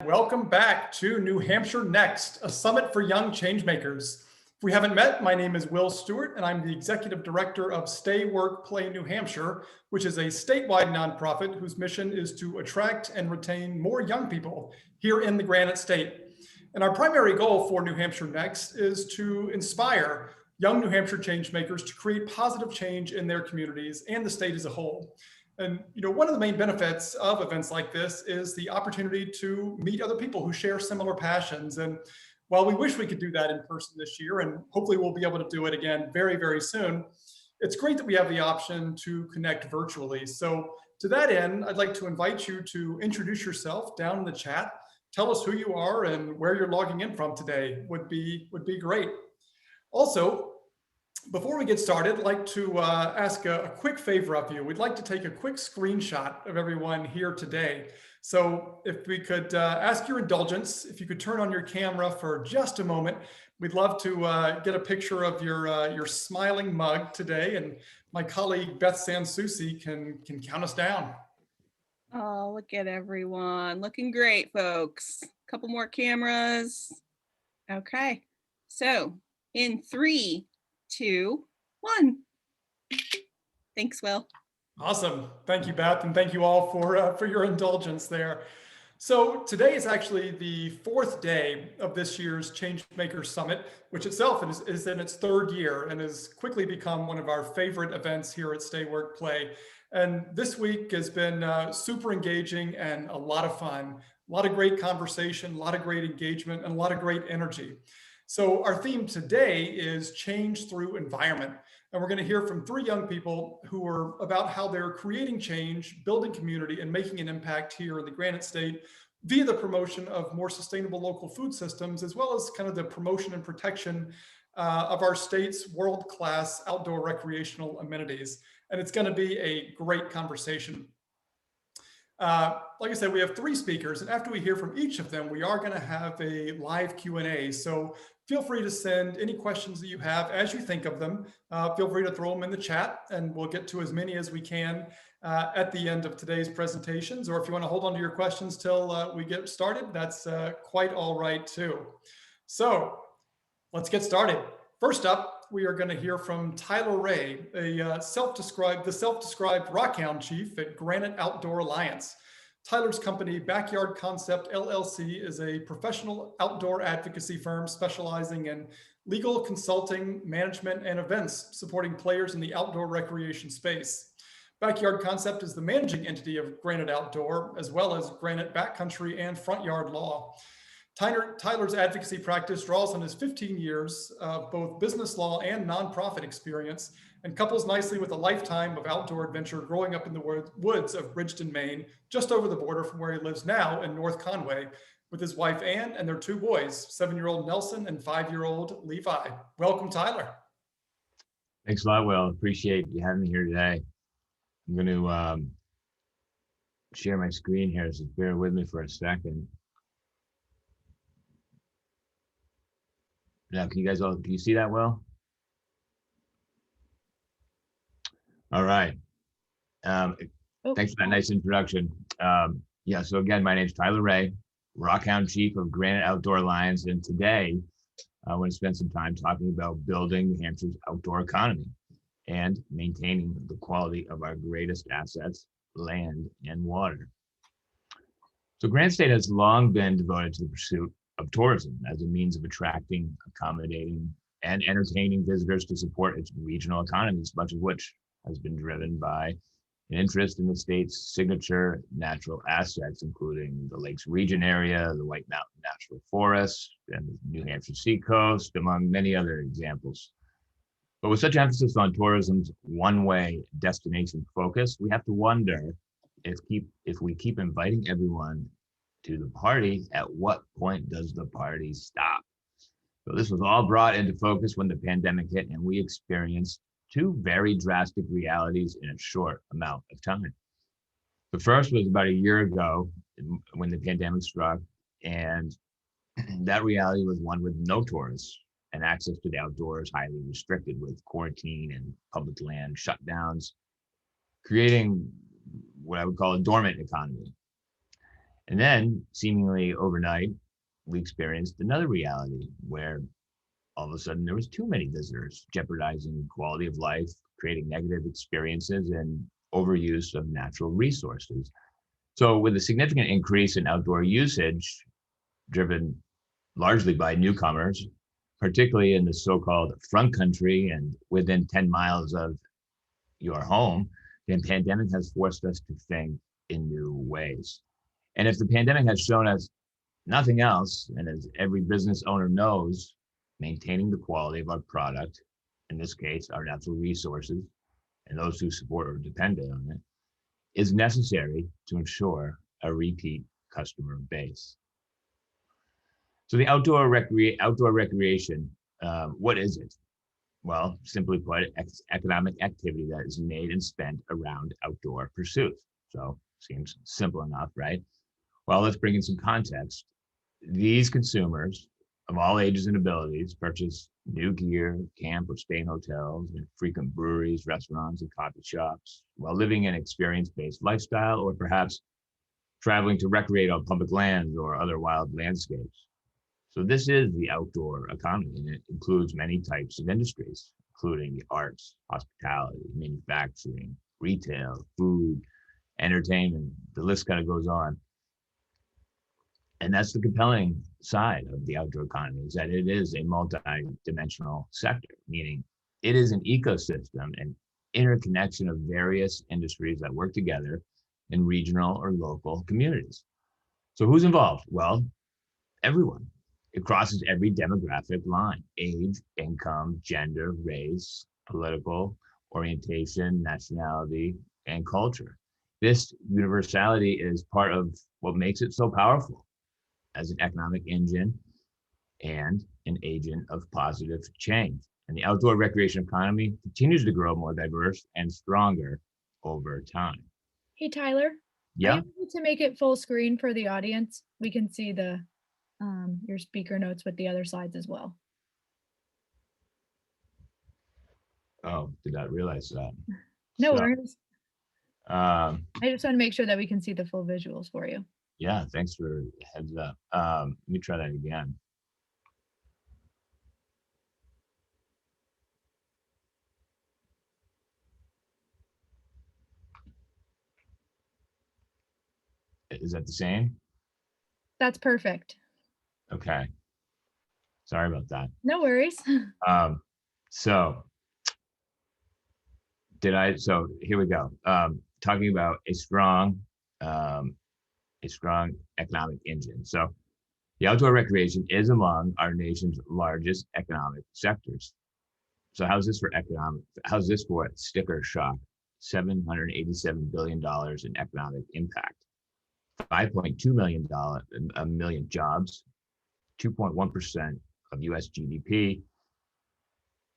Welcome back to New Hampshire Next, a summit for young changemakers. If we haven't met, my name is Will Stewart, and I'm the executive director of Stay Work Play New Hampshire, which is a statewide nonprofit whose mission is to attract and retain more young people here in the Granite State. And our primary goal for New Hampshire Next is to inspire young New Hampshire changemakers to create positive change in their communities and the state as a whole. And one of the main benefits of events like this is the opportunity to meet other people who share similar passions. And while we wish we could do that in person this year, and hopefully we'll be able to do it again very, very soon, it's great that we have the option to connect virtually. So to that end, I'd like to invite you to introduce yourself down in the chat. Tell us who you are and where you're logging in from today would be great. Also, before we get started, I'd like to ask a quick favor of you. We'd like to take a quick screenshot of everyone here today. So if we could ask your indulgence, if you could turn on your camera for just a moment, we'd love to get a picture of your smiling mug today. And my colleague Beth Sansusi can count us down. Oh, look at everyone. Looking great, folks. Couple more cameras. Okay. So in 3, 2, 1. Thanks, Will. Awesome. Thank you, Beth, and thank you all for your indulgence there. So today is actually the 4th day of this year's Changemaker Summit, which itself is in its 3rd year and has quickly become one of our favorite events here at Stay Work Play. And this week has been super engaging and a lot of fun, a lot of great conversation, a lot of great engagement, and a lot of great energy. So our theme today is change through environment. And we're going to hear from 3 young people who are about how they're creating change, building community, and making an impact here in the Granite State via the promotion of more sustainable local food systems, as well as kind of the promotion and protection of our state's world-class outdoor recreational amenities. And it's going to be a great conversation. Like I said, we have 3 speakers, and after we hear from each of them, we are going to have a live Q&A. So feel free to send any questions that you have as you think of them. Feel free to throw them in the chat, and we'll get to as many as we can at the end of today's presentations. Or if you want to hold on to your questions till we get started, that's quite all right too. So let's get started. First up, we are going to hear from Tyler Ray, the self-described rockhound chief at Granite Outdoor Alliance. Tyler's company, Backyard Concept LLC, is a professional outdoor advocacy firm specializing in legal consulting, management, and events supporting players in the outdoor recreation space. Backyard Concept is the managing entity of Granite Outdoor, as well as Granite Backcountry and Front Yard Law. Tyler's advocacy practice draws on his 15 years of both business law and nonprofit experience and couples nicely with a lifetime of outdoor adventure growing up in the woods of Bridgeton, Maine, just over the border from where he lives now in North Conway, with his wife Ann and their 2 boys, 7-year-old Nelson and 5-year-old Levi. Welcome, Tyler. Thanks a lot, Will. Appreciate you having me here today. I'm going to share my screen here, so bear with me for a second. Now, can you see that well? All right. Thanks for that nice introduction. So again, my name is Tyler Ray, Rockhound Chief of Granite Outdoor Alliance, and today I want to spend some time talking about building New Hampshire's outdoor economy and maintaining the quality of our greatest assets, land and water. So Granite State has long been devoted to the pursuit of tourism as a means of attracting, accommodating, and entertaining visitors to support its regional economies, much of which has been driven by an interest in the state's signature natural assets, including the Lakes Region area, the White Mountain National Forest, and the New Hampshire Seacoast, among many other examples. But with such emphasis on tourism's one-way destination focus, we have to wonder if we keep inviting everyone to the party, at what point does the party stop? So this was all brought into focus when the pandemic hit, and we experienced 2 very drastic realities in a short amount of time. The first was about a year ago when the pandemic struck, and that reality was one with no tourists and access to the outdoors highly restricted, with quarantine and public land shutdowns, creating what I would call a dormant economy. And then, seemingly overnight, we experienced another reality where all of a sudden there was too many visitors, jeopardizing quality of life, creating negative experiences, and overuse of natural resources. So with a significant increase in outdoor usage, driven largely by newcomers, particularly in the so-called front country and within 10 miles of your home, the pandemic has forced us to think in new ways. And if the pandemic has shown us nothing else, and as every business owner knows, maintaining the quality of our product, in this case, our natural resources, and those who support or depend on it, is necessary to ensure a repeat customer base. So the outdoor recreation, what is it? Well, simply put, economic activity that is made and spent around outdoor pursuits. So seems simple enough, right? Well, let's bring in some context. These consumers of all ages and abilities purchase new gear, camp or stay in hotels, and frequent breweries, restaurants, and coffee shops while living an experience-based lifestyle, or perhaps traveling to recreate on public lands or other wild landscapes. So this is the outdoor economy, and it includes many types of industries, including the arts, hospitality, manufacturing, retail, food, entertainment. The list kind of goes on. And that's the compelling side of the outdoor economy, is that it is a multi-dimensional sector, meaning it is an ecosystem and interconnection of various industries that work together in regional or local communities. So who's involved? Well, everyone. It crosses every demographic line: age, income, gender, race, political orientation, nationality, and culture. This universality is part of what makes it so powerful as an economic engine and an agent of positive change. And the outdoor recreation economy continues to grow more diverse and stronger over time. Hey, Tyler. Yeah. Are you able to make it full screen for the audience? We can see the your speaker notes with the other slides as well. Oh, did not realize that. No So, worries. I just want to make sure that we can see the full visuals for you. Yeah, thanks for the heads up. Let me try that again. Is that the same? That's perfect. Okay. Sorry about that. No worries. So here we go. Talking about a strong economic engine. So the outdoor recreation is among our nation's largest economic sectors. So how's this for sticker shock? $787 billion in economic impact, 5.2 million jobs, 2.1% of US GDP.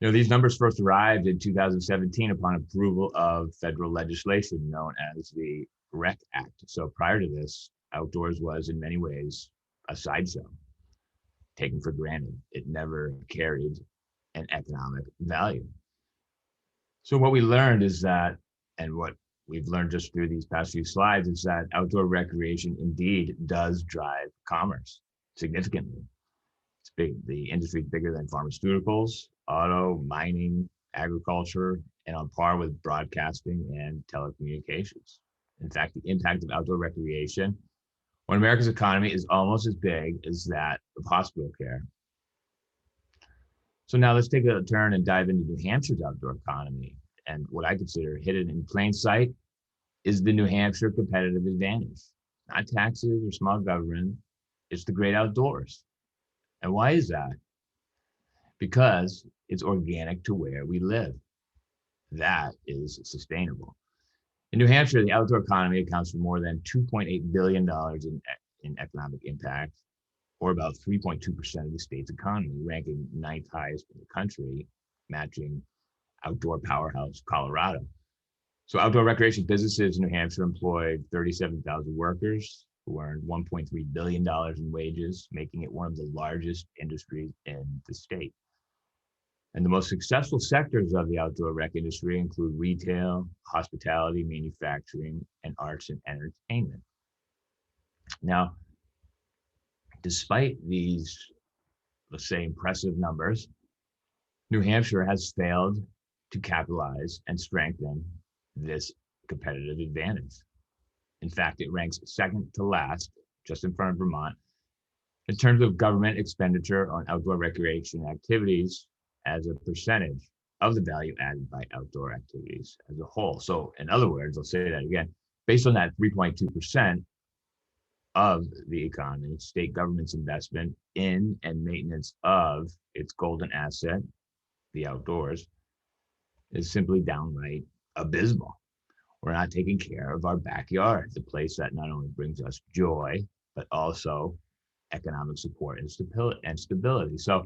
You know, these numbers first arrived in 2017 upon approval of federal legislation known as the REC Act. So prior to this, outdoors was in many ways a sideshow, taken for granted. It never carried an economic value. So what we learned is that, and what we've learned just through these past few slides, is that outdoor recreation indeed does drive commerce significantly. It's big. The industry is bigger than pharmaceuticals, auto, mining, agriculture, and on par with broadcasting and telecommunications. In fact, the impact of outdoor recreation on America's economy is almost as big as that of hospital care. So now let's take a turn and dive into New Hampshire's outdoor economy. And what I consider hidden in plain sight is the New Hampshire competitive advantage. Not taxes or small government, it's the great outdoors. And why is that? Because it's organic to where we live. That is sustainable. In New Hampshire, the outdoor economy accounts for more than $2.8 billion in economic impact, or about 3.2% of the state's economy, ranking 9th highest in the country, matching outdoor powerhouse Colorado. So outdoor recreation businesses in New Hampshire employ 37,000 workers who earn $1.3 billion in wages, making it one of the largest industries in the state. And the most successful sectors of the outdoor rec industry include retail, hospitality, manufacturing, and arts and entertainment. Now, despite these, let's say, impressive numbers, New Hampshire has failed to capitalize and strengthen this competitive advantage. In fact, it ranks second to last, just in front of Vermont, in terms of government expenditure on outdoor recreation activities as a percentage of the value added by outdoor activities as a whole. So in other words, I'll say that again, based on that 3.2% of the economy, state government's investment in and maintenance of its golden asset, the outdoors, is simply downright abysmal. We're not taking care of our backyard, the place that not only brings us joy, but also economic support and stability. So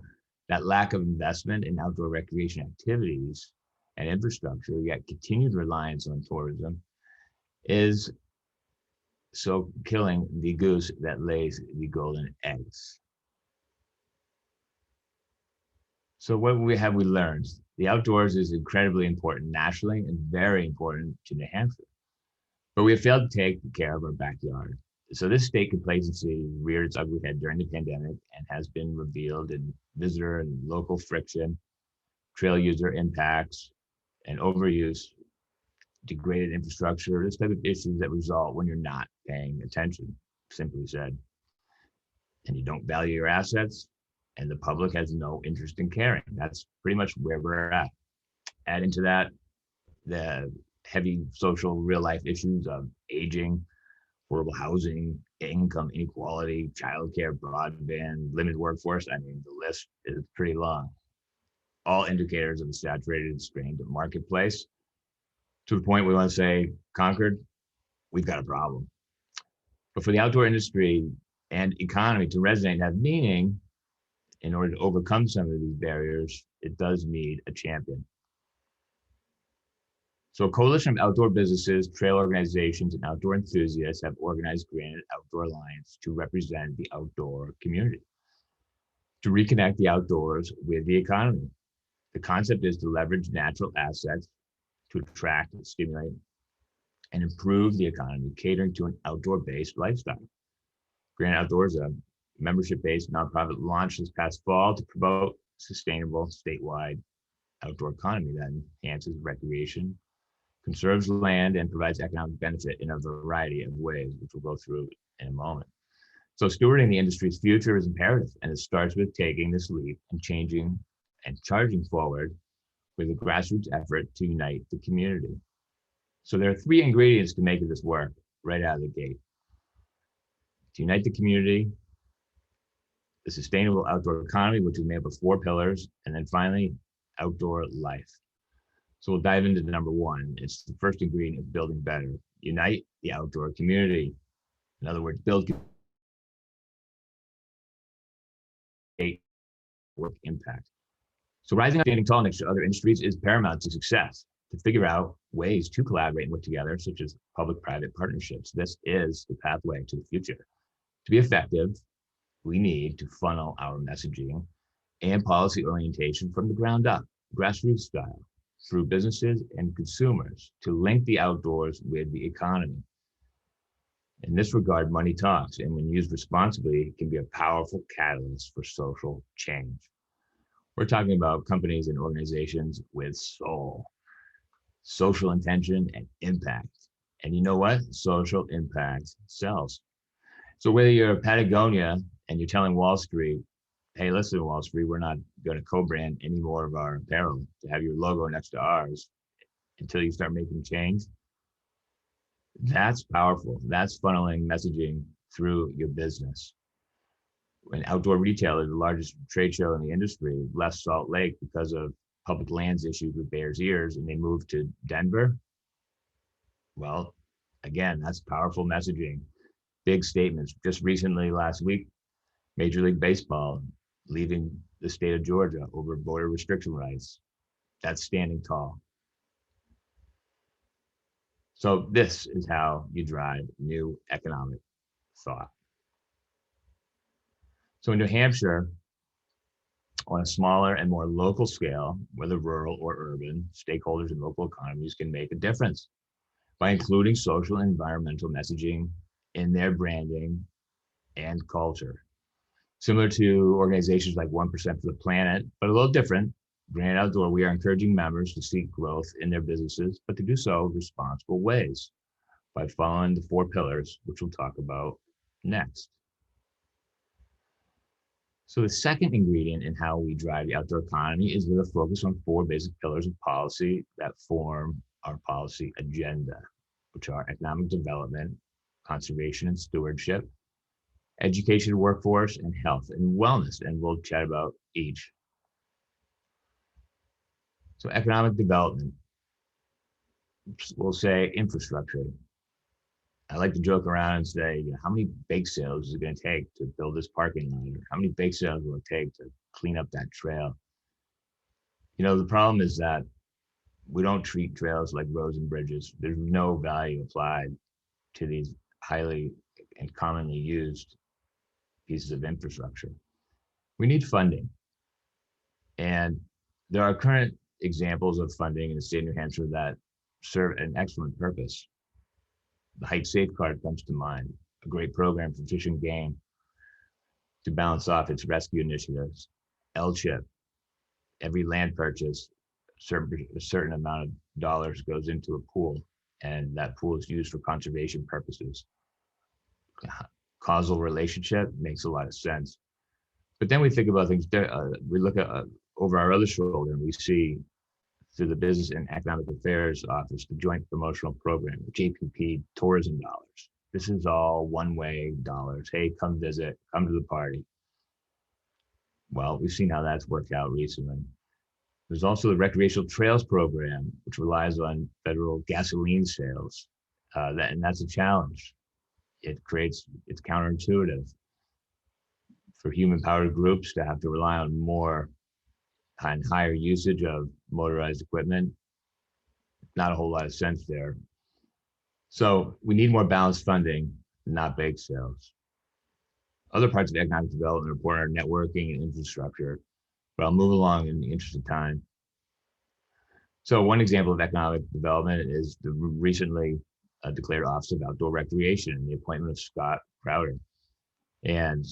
that lack of investment in outdoor recreation activities and infrastructure, yet continued reliance on tourism, is so killing the goose that lays the golden eggs. So what have we learned? The outdoors is incredibly important nationally and very important to New Hampshire, but we have failed to take care of our backyard. So this state complacency reared its ugly head during the pandemic and has been revealed in visitor and local friction, trail user impacts, and overuse, degraded infrastructure, this type of issues that result when you're not paying attention, simply said. And you don't value your assets, and the public has no interest in caring. That's pretty much where we're at. Add into that the heavy social real life issues of aging, affordable housing, income inequality, childcare, broadband, limited workforce. I mean, the list is pretty long. All indicators of a saturated and strained marketplace, to the point we want to say, Concord, we've got a problem. But for the outdoor industry and economy to resonate and have meaning, in order to overcome some of these barriers, it does need a champion. So a coalition of outdoor businesses, trail organizations, and outdoor enthusiasts have organized Granite Outdoor Alliance to represent the outdoor community, to reconnect the outdoors with the economy. The concept is to leverage natural assets to attract, stimulate, and improve the economy, catering to an outdoor-based lifestyle. Granite Outdoors, a membership-based nonprofit, launched this past fall to promote sustainable statewide outdoor economy that enhances recreation, conserves land, and provides economic benefit in a variety of ways, which we'll go through in a moment. So stewarding the industry's future is imperative, and it starts with taking this leap and changing and charging forward with a grassroots effort to unite the community. So there are three ingredients to make this work right out of the gate: to unite the community, the sustainable outdoor economy, which is made up of 4 pillars, and then finally, outdoor life. So we'll dive into number 1. It's the first ingredient of building better: unite the outdoor community. In other words, build work impact. So rising up, standing tall next to other industries is paramount to success. To figure out ways to collaborate and work together, such as public-private partnerships, this is the pathway to the future. To be effective, we need to funnel our messaging and policy orientation from the ground up, grassroots style, through businesses and consumers to link the outdoors with the economy. In this regard, money talks, and when used responsibly, it can be a powerful catalyst for social change. We're talking about companies and organizations with soul, social intention, and impact. And you know what? Social impact sells. So whether you're Patagonia and you're telling Wall Street, hey, listen, Wall Street, we're not going to co-brand any more of our apparel to have your logo next to ours until you start making change, that's powerful. That's funneling messaging through your business. When Outdoor Retailer, the largest trade show in the industry, left Salt Lake because of public lands issues with Bears Ears, and they moved to Denver, well, again, that's powerful messaging. Big statements. Just recently, last week, Major League Baseball leaving the state of Georgia over border restriction rights. That's standing tall. So this is how you drive new economic thought. So in New Hampshire, on a smaller and more local scale, whether rural or urban, stakeholders in local economies can make a difference by including social and environmental messaging in their branding and culture. Similar to organizations like 1% for the Planet, but a little different, Granite Outdoor, we are encouraging members to seek growth in their businesses, but to do so in responsible ways by following the 4 pillars, which we'll talk about next. So the second ingredient in how we drive the outdoor economy is with a focus on 4 basic pillars of policy that form our policy agenda, which are economic development, conservation and stewardship, education, workforce, and health and wellness. And we'll chat about each. So economic development, we'll say infrastructure. I like to joke around and say, you know, how many bake sales is it going to take to build this parking lot? Or how many bake sales will it take to clean up that trail? You know, the problem is that we don't treat trails like roads and bridges. There's no value applied to these highly and commonly used pieces of infrastructure. We need funding. And there are current examples of funding in the state of New Hampshire that serve an excellent purpose. The Height Safeguard comes to mind, a great program for Fish and Game to balance off its rescue initiatives. LCHIP, every land purchase, a certain amount of dollars goes into a pool, and that pool is used for conservation purposes. Causal relationship makes a lot of sense. But then we think about things, we look at over our other shoulder and we see through the Business and Economic Affairs Office, the Joint Promotional Program, JPP tourism dollars. This is all one-way dollars. Hey, come visit, come to the party. Well, we've seen how that's worked out recently. There's also the Recreational Trails Program, which relies on federal gasoline sales. And that's a challenge. It's counterintuitive for human-powered groups to have to rely on more and higher usage of motorized equipment. Not a whole lot of sense there. So we need more balanced funding, not bake sales. Other parts of economic development are important are networking and infrastructure, but I'll move along in the interest of time. So one example of economic development is the recently declared Office of Outdoor Recreation and the appointment of Scott Crowder. And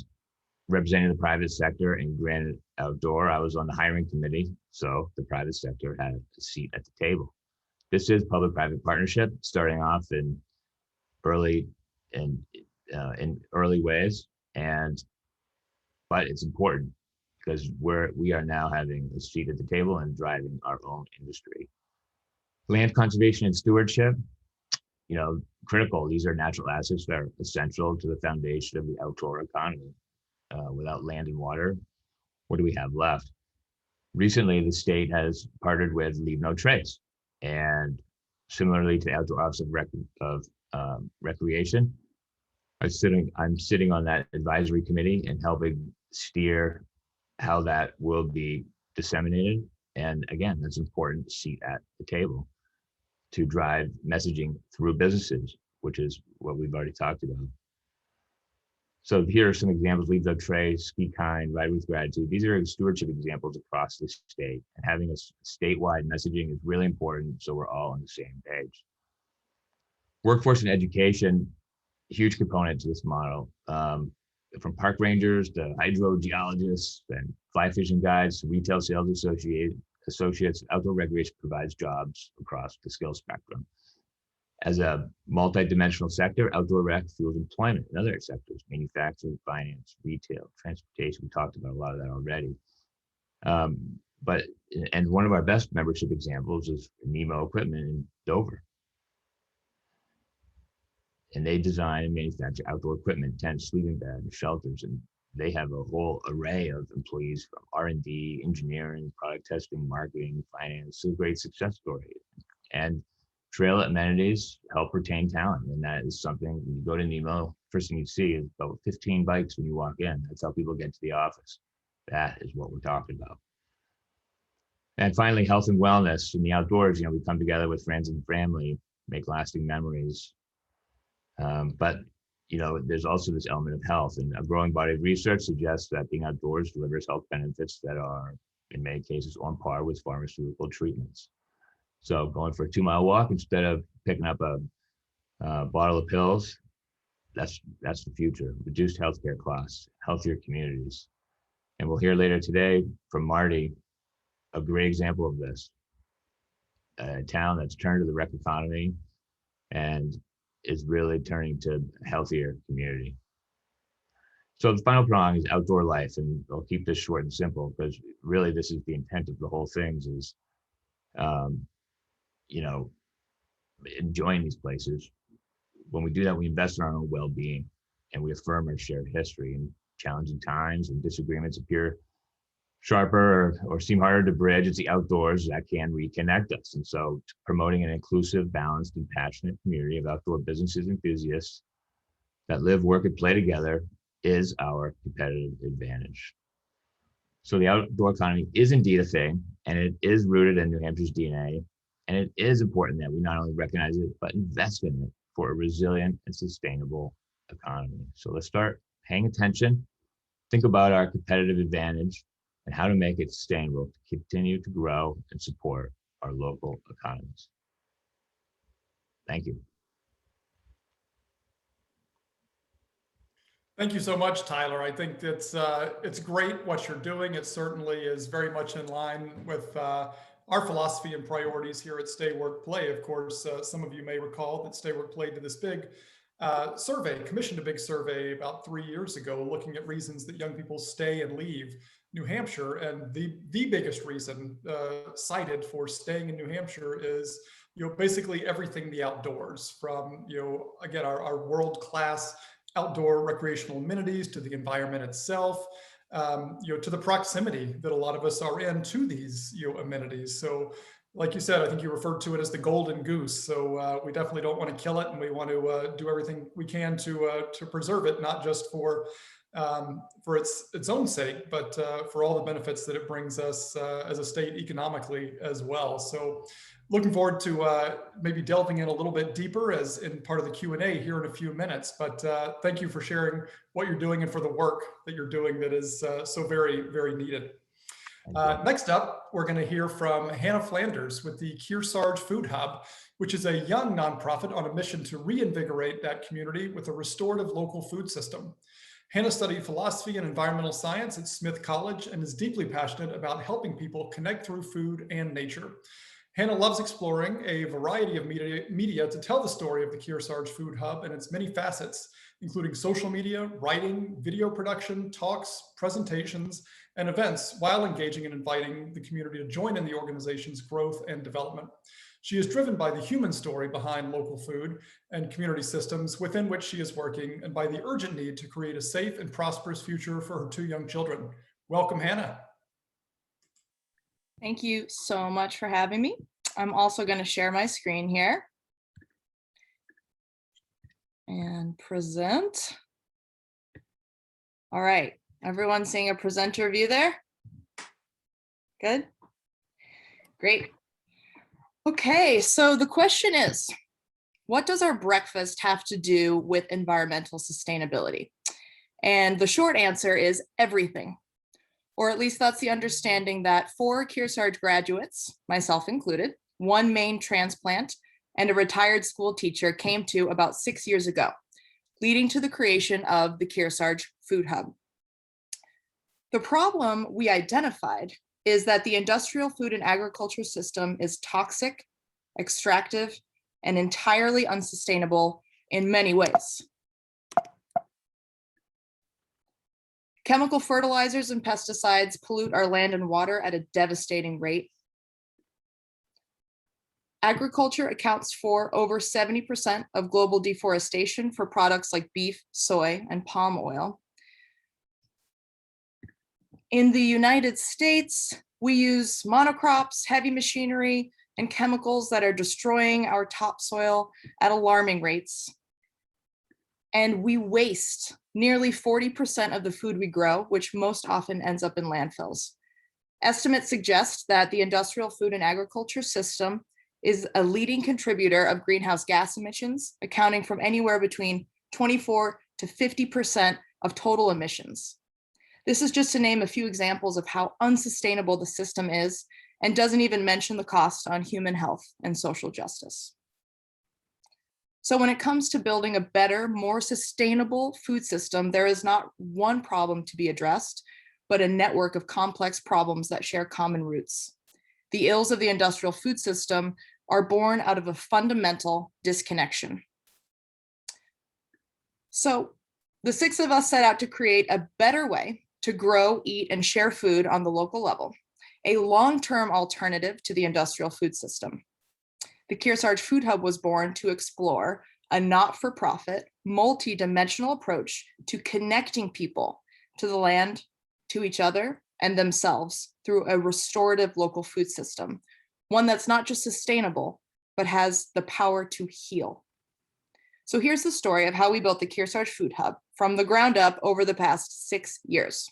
representing the private sector in Granite Outdoor, I was on the hiring committee, so the private sector had a seat at the table. This is public-private partnership, starting off in early ways, but it's important because we are now having a seat at the table and driving our own industry. Land conservation and stewardship, you know, critical. These are natural assets that are essential to the foundation of the outdoor economy. Without land and water, what do we have left? Recently, the state has partnered with Leave No Trace, and similarly to the Outdoor Office of Recreation, I'm sitting on that advisory committee and helping steer how that will be disseminated. And again, that's an important seat at the table to drive messaging through businesses, which is what we've already talked about. So here are some examples: Leave No Trace, Ski Kind, Ride with Gratitude. These are stewardship examples across the state. And having a statewide messaging is really important so we're all on the same page. Workforce and education, huge component to this model. From park rangers to hydrogeologists and fly fishing guides to retail sales associates, outdoor recreation provides jobs across the skill spectrum. As a multi-dimensional sector, outdoor rec fuels employment in other sectors: manufacturing, finance, retail, transportation. We talked about a lot of that already. And one of our best membership examples is Nemo Equipment in Dover. And they design and manufacture outdoor equipment, tents, sleeping bags, shelters, and they have a whole array of employees from R&D, engineering, product testing, marketing, finance. It's a great success story. And trail amenities help retain talent, and that is something. When you go to Nemo, first thing you see is about 15 bikes when you walk in. That's how people get to the office. That is what we're talking about. And finally, health and wellness in the outdoors. You know, we come together with friends and family, make lasting memories. But you know, there's also this element of health, and a growing body of research suggests that being outdoors delivers health benefits that are, in many cases, on par with pharmaceutical treatments. So going for a 2-mile walk instead of picking up a bottle of pills That's the future. Reduced healthcare costs, healthier communities. And we'll hear later today from Marty, a great example of this. A town that's turned to the rec economy and is really turning to a healthier community. So the final prong is outdoor life, and I'll keep this short and simple because really this is the intent of the whole things is, you know, enjoying these places. When we do that, we invest in our own well-being and we affirm our shared history. In challenging times and disagreements appear sharper or seem harder to bridge, it's the outdoors that can reconnect us. And so promoting an inclusive, balanced, and passionate community of outdoor businesses enthusiasts that live, work, and play together is our competitive advantage. So the outdoor economy is indeed a thing, and it is rooted in New Hampshire's DNA. And it is important that we not only recognize it, but invest in it for a resilient and sustainable economy. So let's start paying attention, think about our competitive advantage and how to make it sustainable to continue to grow and support our local economies. Thank you. Thank you so much, Tyler. I think it's great what you're doing. It certainly is very much in line with our philosophy and priorities here at Stay Work Play. Of course, some of you may recall that Stay Work Play did this big commissioned a big survey about 3 years ago, looking at reasons that young people stay and leave New Hampshire. And the biggest reason cited for staying in New Hampshire is, basically everything the outdoors, from, again, our world-class outdoor recreational amenities to the environment itself, to the proximity that a lot of us are in to these, amenities. So like you said, I think you referred to it as the golden goose. So we definitely don't want to kill it, and we want to do everything we can to preserve it, not just for its own sake, but for all the benefits that it brings us as a state economically as well. So looking forward to maybe delving in a little bit deeper as in part of the Q&A here in a few minutes. But thank you for sharing what you're doing and for the work that you're doing that is so very, very needed. Next up, we're going to hear from Hannah Flanders with the Kearsarge Food Hub, which is a young nonprofit on a mission to reinvigorate that community with a restorative local food system. Hannah studied philosophy and environmental science at Smith College and is deeply passionate about helping people connect through food and nature. Hannah loves exploring a variety of media to tell the story of the Kearsarge Food Hub and its many facets, including social media, writing, video production, talks, presentations, and events, while engaging and inviting the community to join in the organization's growth and development. She is driven by the human story behind local food and community systems within which she is working, and by the urgent need to create a safe and prosperous future for her 2 young children. Welcome, Hannah. Thank you so much for having me. I'm also going to share my screen here and present. All right, everyone seeing a presenter view there? Good? Great. Okay, so the question is, what does our breakfast have to do with environmental sustainability? And the short answer is everything. Or at least that's the understanding that 4 Kearsarge graduates, myself included, 1 Maine transplant, and a retired school teacher came to about 6 years ago, leading to the creation of the Kearsarge Food Hub. The problem we identified is that the industrial food and agriculture system is toxic, extractive, and entirely unsustainable in many ways. Chemical fertilizers and pesticides pollute our land and water at a devastating rate. Agriculture accounts for over 70% of global deforestation for products like beef, soy, and palm oil. In the United States, we use monocrops, heavy machinery, and chemicals that are destroying our topsoil at alarming rates. And we waste nearly 40% of the food we grow, which most often ends up in landfills. Estimates suggest that the industrial food and agriculture system is a leading contributor of greenhouse gas emissions, accounting for anywhere between 24 to 50% of total emissions. This is just to name a few examples of how unsustainable the system is, and doesn't even mention the cost on human health and social justice. So when it comes to building a better, more sustainable food system, there is not one problem to be addressed, but a network of complex problems that share common roots. The ills of the industrial food system are born out of a fundamental disconnection. So the six of us set out to create a better way to grow, eat, and share food on the local level, a long-term alternative to the industrial food system. The Kearsarge Food Hub was born to explore a not-for-profit, multi-dimensional approach to connecting people to the land, to each other, and themselves through a restorative local food system, one that's not just sustainable, but has the power to heal. So here's the story of how we built the Kearsarge Food Hub from the ground up over the past 6 years.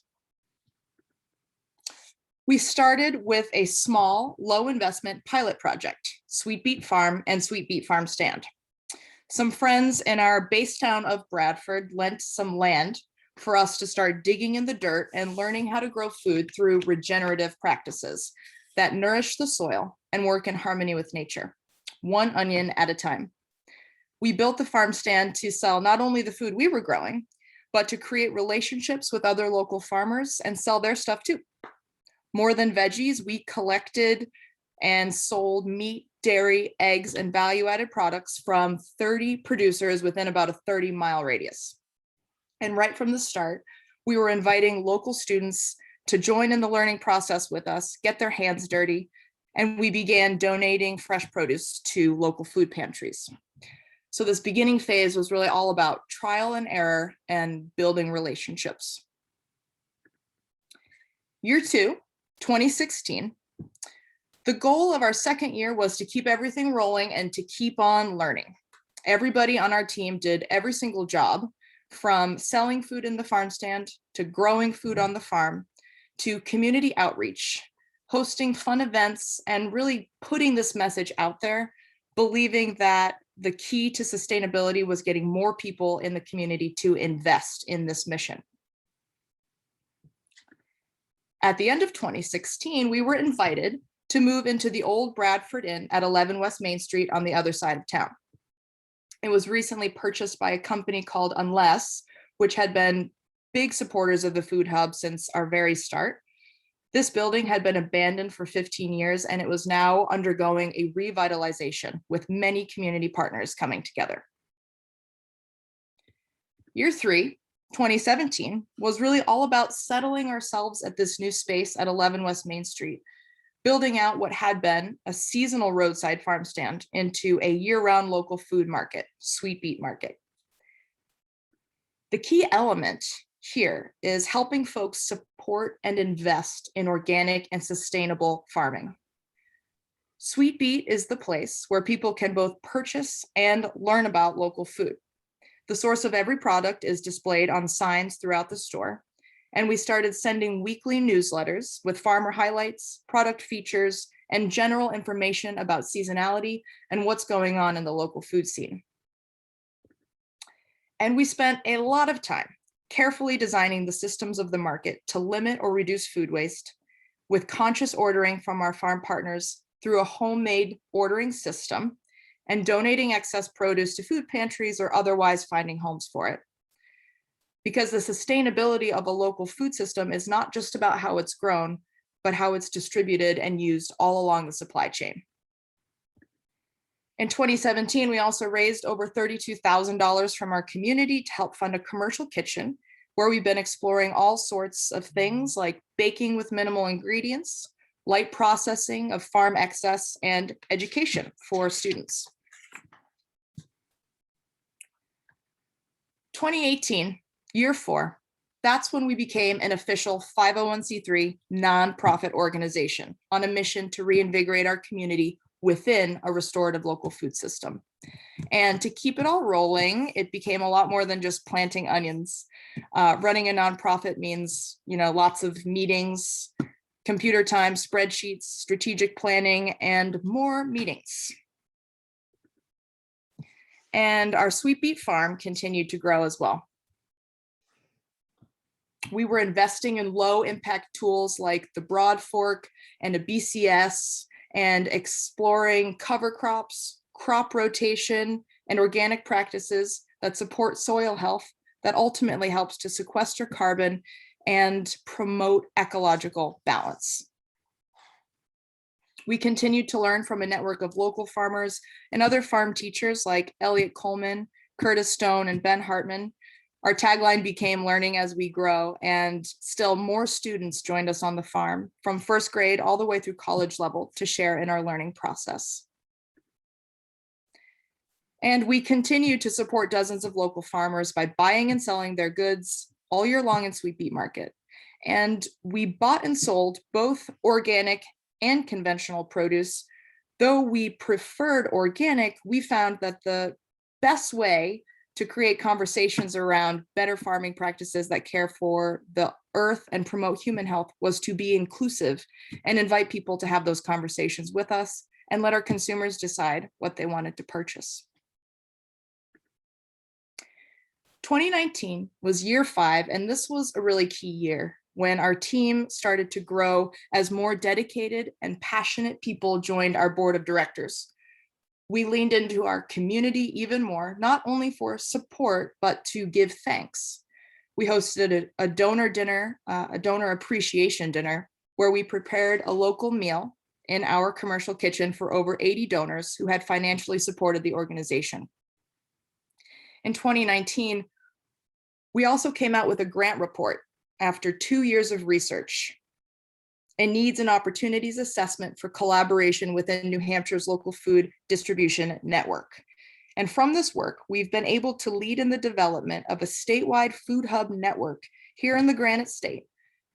We started with a small, low investment pilot project, Sweet Beet Farm and Sweet Beet Farm Stand. Some friends in our base town of Bradford lent some land for us to start digging in the dirt and learning how to grow food through regenerative practices that nourish the soil and work in harmony with nature, one onion at a time. We built the farm stand to sell not only the food we were growing, but to create relationships with other local farmers and sell their stuff too. More than veggies, we collected and sold meat, dairy, eggs, and value-added products from 30 producers within about a 30-mile radius. And right from the start, we were inviting local students to join in the learning process with us, get their hands dirty, and we began donating fresh produce to local food pantries. So this beginning phase was really all about trial and error and building relationships. Year 2, 2016, the goal of our second year was to keep everything rolling and to keep on learning. Everybody on our team did every single job, from selling food in the farm stand to growing food on the farm to community outreach, hosting fun events, and really putting this message out there, believing that the key to sustainability was getting more people in the community to invest in this mission. At the end of 2016, we were invited to move into the Old Bradford Inn at 11 West Main Street on the other side of town. It was recently purchased by a company called Unless, which had been big supporters of the Food Hub since our very start. This building had been abandoned for 15 years, and it was now undergoing a revitalization with many community partners coming together. Year 3, 2017, was really all about settling ourselves at this new space at 11 West Main Street, building out what had been a seasonal roadside farm stand into a year-round local food market, Sweet Beet Market. The key element here is helping folks support and invest in organic and sustainable farming. Sweet Beet is the place where people can both purchase and learn about local food. The source of every product is displayed on signs throughout the store, and we started sending weekly newsletters with farmer highlights, product features, and general information about seasonality and what's going on in the local food scene. And we spent a lot of time carefully designing the systems of the market to limit or reduce food waste, with conscious ordering from our farm partners through a homemade ordering system, and donating excess produce to food pantries or otherwise finding homes for it. Because the sustainability of a local food system is not just about how it's grown, but how it's distributed and used all along the supply chain. In 2017, we also raised over $32,000 from our community to help fund a commercial kitchen, where we've been exploring all sorts of things like baking with minimal ingredients, light processing of farm excess, and education for students. 2018, year 4, that's when we became an official 501c3 nonprofit organization on a mission to reinvigorate our community within a restorative local food system. And to keep it all rolling, it became a lot more than just planting onions. Running a nonprofit means, lots of meetings, computer time, spreadsheets, strategic planning, and more meetings. And our Sweet Beet farm continued to grow as well. We were investing in low impact tools like the Broad Fork and a BCS, and exploring cover crops, crop rotation, and organic practices that support soil health that ultimately helps to sequester carbon and promote ecological balance. We continue to learn from a network of local farmers and other farm teachers like Elliot Coleman, Curtis Stone, and Ben Hartman. Our tagline became learning as we grow, and still more students joined us on the farm from first grade all the way through college level to share in our learning process. And we continue to support dozens of local farmers by buying and selling their goods all year long in Sweet Beet Market. And we bought and sold both organic and conventional produce. Though we preferred organic, we found that the best way to create conversations around better farming practices that care for the earth and promote human health was to be inclusive and invite people to have those conversations with us and let our consumers decide what they wanted to purchase. 2019 was year 5, and this was a really key year when our team started to grow as more dedicated and passionate people joined our board of directors. We leaned into our community even more, not only for support, but to give thanks. We hosted a donor dinner, a donor appreciation dinner, where we prepared a local meal in our commercial kitchen for over 80 donors who had financially supported the organization. In 2019, we also came out with a grant report after 2 years of research, a needs and opportunities assessment for collaboration within New Hampshire's local food distribution network. And from this work, we've been able to lead in the development of a statewide food hub network here in the Granite State.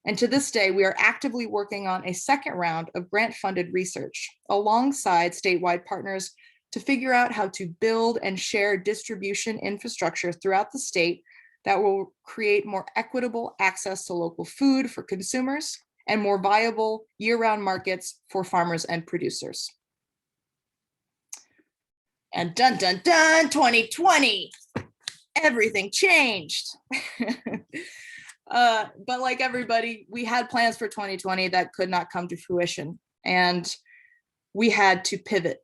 And to this day, we are actively working on a second round of grant-funded research alongside statewide partners to figure out how to build and share distribution infrastructure throughout the state that will create more equitable access to local food for consumers and more viable year-round markets for farmers and producers. And dun, dun, dun, 2020, everything changed. But like everybody, we had plans for 2020 that could not come to fruition. And we had to pivot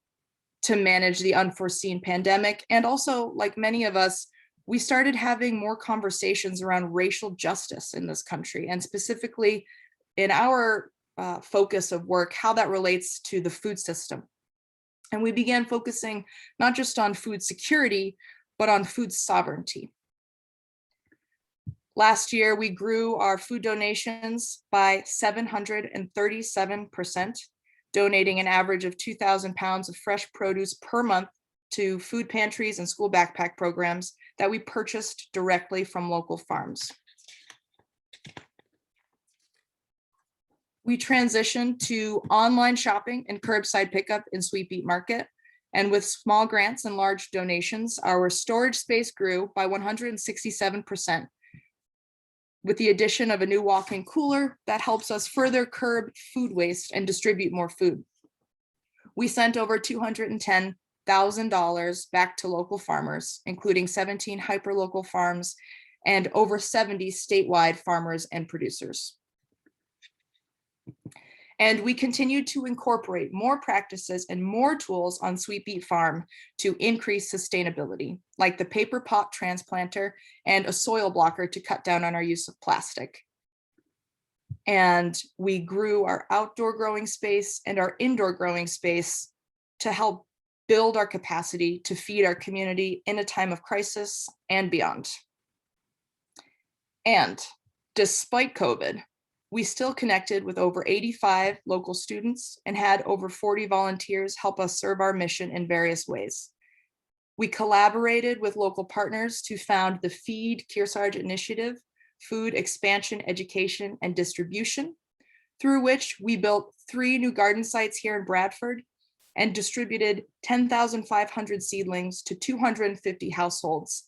to manage the unforeseen pandemic. And also, like many of us, we started having more conversations around racial justice in this country, and specifically in our focus of work, how that relates to the food system. And we began focusing not just on food security, but on food sovereignty. Last year, we grew our food donations by 737%, donating an average of 2,000 pounds of fresh produce per month to food pantries and school backpack programs that we purchased directly from local farms. We transitioned to online shopping and curbside pickup in Sweet Beet Market. And with small grants and large donations, our storage space grew by 167%, with the addition of a new walk-in cooler that helps us further curb food waste and distribute more food. We sent over $210,000 back to local farmers, including 17 hyperlocal farms and over 70 statewide farmers and producers. And we continue to incorporate more practices and more tools on Sweet Beet Farm to increase sustainability, like the paper pot transplanter and a soil blocker to cut down on our use of plastic. And we grew our outdoor growing space and our indoor growing space to help build our capacity to feed our community in a time of crisis and beyond. And despite COVID, we still connected with over 85 local students and had over 40 volunteers help us serve our mission in various ways. We collaborated with local partners to found the Feed Kearsarge Initiative, Food Expansion, Education, and Distribution, through which we built 3 new garden sites here in Bradford and distributed 10,500 seedlings to 250 households,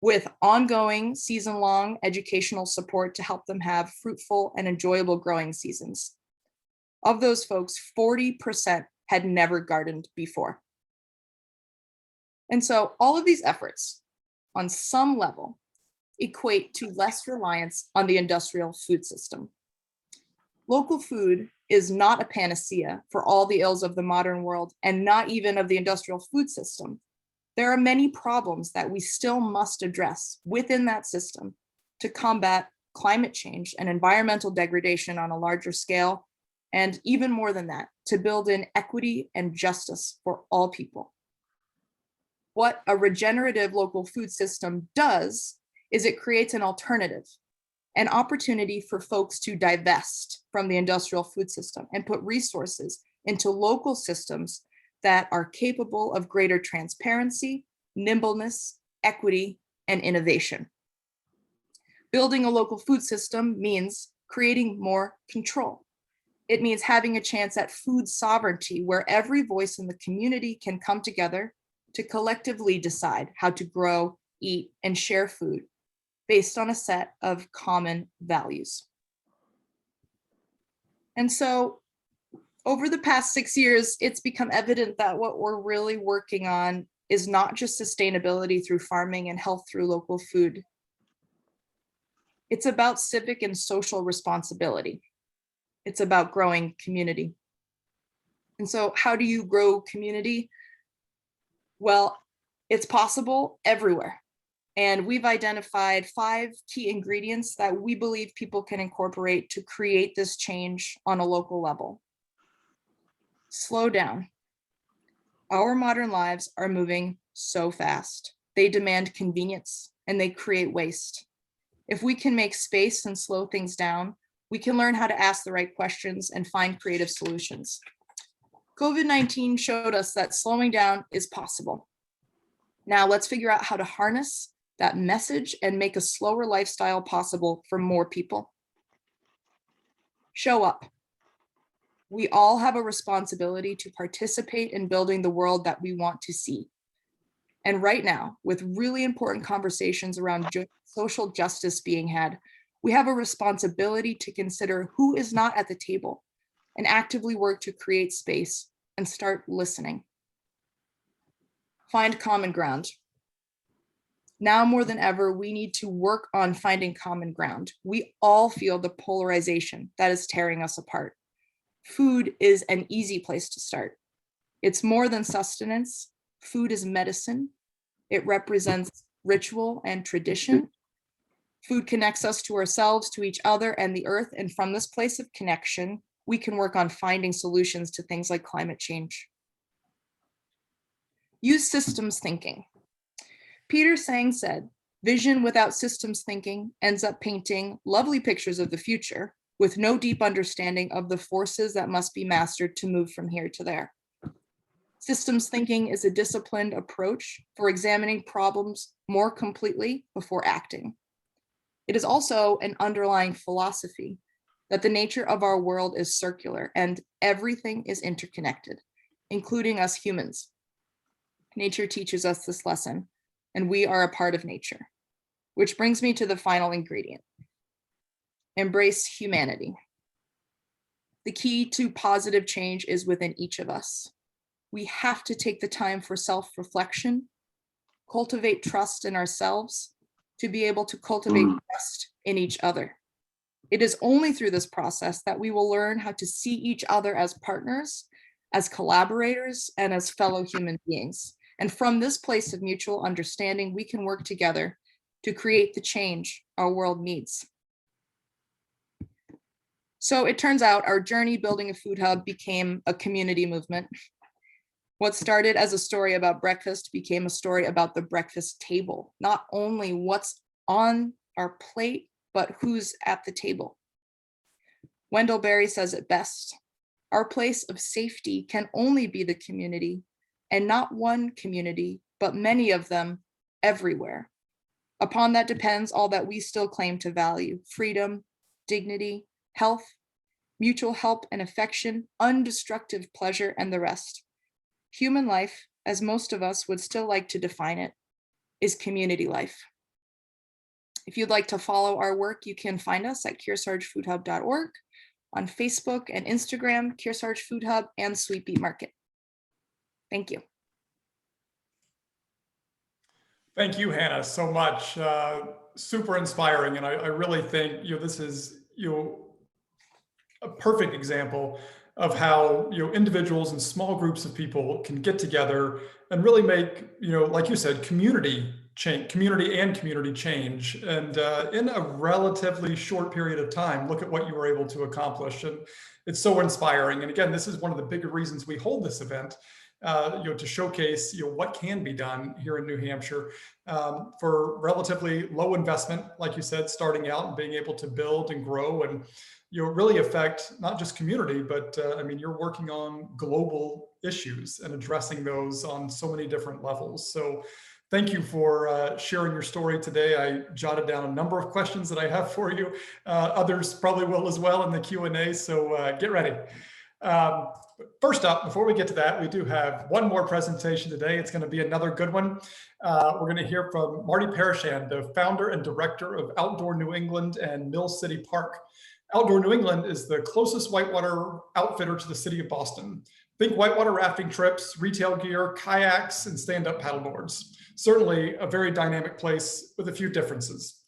with ongoing season-long educational support to help them have fruitful and enjoyable growing seasons. Of those folks, 40% had never gardened before. And so all of these efforts, on some level, equate to less reliance on the industrial food system. Local food is not a panacea for all the ills of the modern world, and not even of the industrial food system. There are many problems that we still must address within that system to combat climate change and environmental degradation on a larger scale, and even more than that, to build in equity and justice for all people. What a regenerative local food system does is it creates an alternative, an opportunity for folks to divest from the industrial food system and put resources into local systems that are capable of greater transparency, nimbleness, equity, and innovation. Building a local food system means creating more control. It means having a chance at food sovereignty, where every voice in the community can come together to collectively decide how to grow, eat, and share food based on a set of common values. And so over the past 6 years, it's become evident that what we're really working on is not just sustainability through farming and health through local food. It's about civic and social responsibility. It's about growing community. And so how do you grow community? Well, it's possible everywhere. And we've identified 5 key ingredients that we believe people can incorporate to create this change on a local level. Slow down. Our modern lives are moving so fast. They demand convenience and they create waste. If we can make space and slow things down, we can learn how to ask the right questions and find creative solutions. COVID-19 showed us that slowing down is possible. Now let's figure out how to harness that message and make a slower lifestyle possible for more people. Show up. We all have a responsibility to participate in building the world that we want to see. And right now, with really important conversations around social justice being had, we have a responsibility to consider who is not at the table and actively work to create space and start listening. Find common ground. Now more than ever, we need to work on finding common ground. We all feel the polarization that is tearing us apart. Food is an easy place to start. It's more than sustenance. Food is medicine. It represents ritual and tradition. Food connects us to ourselves, to each other, and the earth. And from this place of connection, we can work on finding solutions to things like climate change. Use systems thinking. Peter Sang said, "Vision without systems thinking ends up painting lovely pictures of the future with no deep understanding of the forces that must be mastered to move from here to there." Systems thinking is a disciplined approach for examining problems more completely before acting. It is also an underlying philosophy that the nature of our world is circular and everything is interconnected, including us humans. Nature teaches us this lesson, and we are a part of nature. Which brings me to the final ingredient. Embrace humanity. The key to positive change is within each of us. We have to take the time for self-reflection, cultivate trust in ourselves, to be able to cultivate trust in each other. It is only through this process that we will learn how to see each other as partners, as collaborators, and as fellow human beings. And from this place of mutual understanding, we can work together to create the change our world needs. So it turns out our journey building a food hub became a community movement. What started as a story about breakfast became a story about the breakfast table, not only what's on our plate, but who's at the table. Wendell Berry says it best. Our place of safety can only be the community, and not one community, but many of them everywhere. Upon that depends all that we still claim to value: freedom, dignity, health, mutual help and affection, undestructive pleasure, and the rest. Human life, as most of us would still like to define it, is community life. If you'd like to follow our work, you can find us at kearsargefoodhub.org, on Facebook and Instagram, Kearsarge Food Hub, and Sweet Beet Market. Thank you. Thank you, Hannah, so much. Super inspiring. And I really think, this is, a perfect example of how, individuals and small groups of people can get together and really make, like you said, community change, community change. And in a relatively short period of time, look at what you were able to accomplish. And it's so inspiring. And again, this is one of the bigger reasons we hold this event, to showcase, what can be done here in New Hampshire for relatively low investment, like you said, starting out and being able to build and grow and, really affect not just community, but I mean, you're working on global issues and addressing those on so many different levels. So thank you for sharing your story today. I jotted down a number of questions that I have for you. Others probably will as well in the Q&A, so get ready. First up, before we get to that, we do have one more presentation today. It's going to be another good one. We're going to hear from Marty Parashan, the founder and director of Outdoor New England and Mill City Park. Outdoor New England is the closest whitewater outfitter to the city of Boston. Think whitewater rafting trips, retail gear, kayaks, and stand-up paddleboards. Certainly a very dynamic place with a few differences.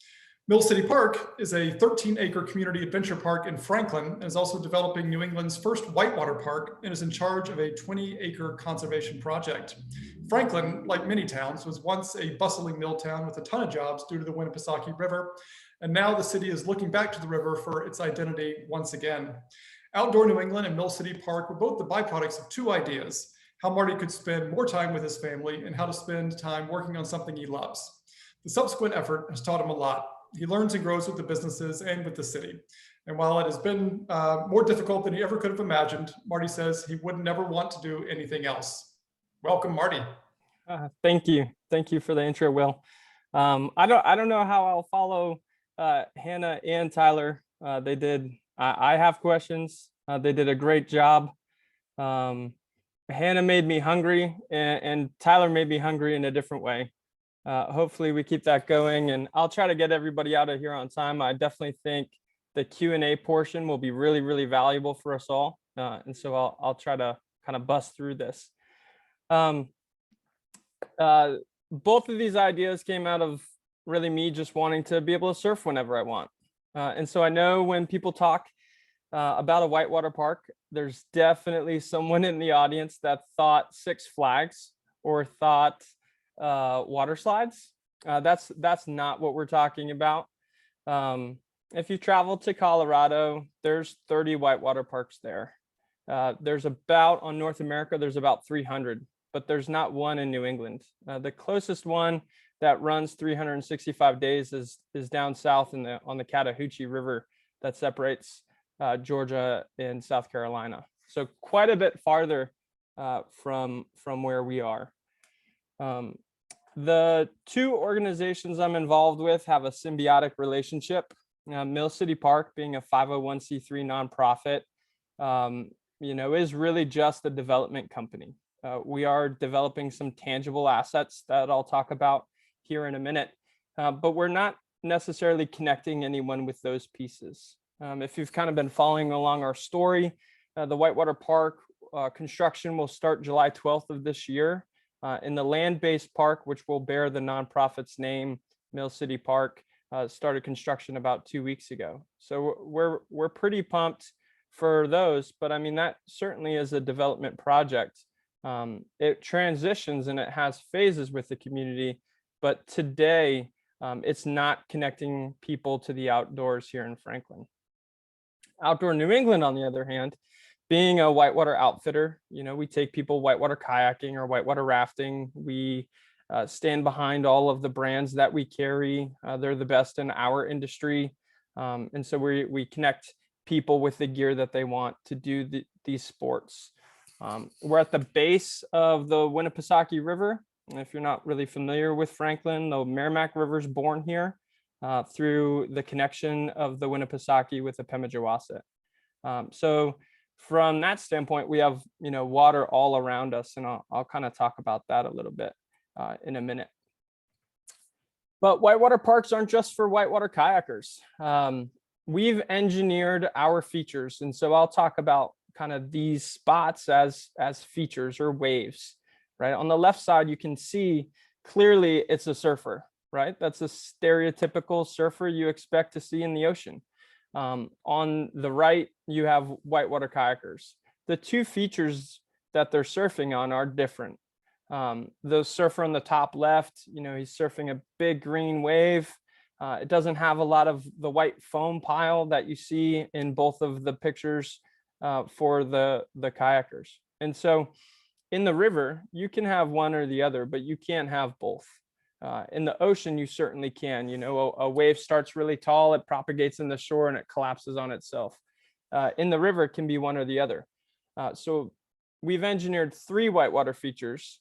Mill City Park is a 13-acre community adventure park in Franklin and is also developing New England's first whitewater park and is in charge of a 20-acre conservation project. Franklin, like many towns, was once a bustling mill town with a ton of jobs due to the Winnipesaukee River, and now the city is looking back to the river for its identity once again. Outdoor New England and Mill City Park were both the byproducts of two ideas: how Marty could spend more time with his family and how to spend time working on something he loves. The subsequent effort has taught him a lot. He learns and grows with the businesses and with the city. And while it has been more difficult than he ever could have imagined, Marty says he would never want to do anything else. Welcome, Marty. Thank you. Thank you for the intro, Will. I don't know how I'll follow Hannah and Tyler. I have questions. They did a great job. Hannah made me hungry and Tyler made me hungry in a different way. Hopefully we keep that going, and I'll try to get everybody out of here on time. I definitely think the Q&A portion will be really, really valuable for us all. And so I'll try to kind of bust through this. Both of these ideas came out of really me just wanting to be able to surf whenever I want. And so I know when people talk about a whitewater park, there's definitely someone in the audience that thought Six Flags or thought water slides. That's not what we're talking about. If you travel to Colorado, there's 30 whitewater parks there. There's about, on North America, there's about 300, but there's not one in New England. The closest one that runs 365 days is down south on the Chattahoochee River that separates Georgia and South Carolina. So quite a bit farther from where we are. The two organizations I'm involved with have a symbiotic relationship. Mill City Park, being a 501c3 nonprofit, is really just a development company. We are developing some tangible assets that I'll talk about here in a minute, but we're not necessarily connecting anyone with those pieces. If you've kind of been following along our story, the Whitewater Park construction will start July 12th of this year. In the land-based park, which will bear the nonprofit's name, Mill City Park, started construction about 2 weeks ago. So we're pretty pumped for those, but I mean, that certainly is a development project. It transitions and it has phases with the community, but today it's not connecting people to the outdoors here in Franklin. Outdoor New England, on the other hand, being a whitewater outfitter, we take people whitewater kayaking or whitewater rafting. We stand behind all of the brands that we carry. They're the best in our industry. And so we connect people with the gear that they want to do these sports. We're at the base of the Winnipesaukee River. And if you're not really familiar with Franklin, the Merrimack River is born here through the connection of the Winnipesaukee with the Pemigewasset. So from that standpoint, we have water all around us, and I'll kind of talk about that a little bit in a minute. But whitewater parks aren't just for whitewater kayakers. We've engineered our features, and so I'll talk about kind of these spots as features or waves. Right on the left side, you can see clearly it's a surfer. Right, that's a stereotypical surfer you expect to see in the ocean. On the right, you have whitewater kayakers. The two features that they're surfing on are different. The surfer on the top left, he's surfing a big green wave. It doesn't have a lot of the white foam pile that you see in both of the pictures for the kayakers. And so in the river, you can have one or the other, but you can't have both. In the ocean, you certainly can. A wave starts really tall, it propagates in the shore, and it collapses on itself. In the river, it can be one or the other. So we've engineered 3 whitewater features.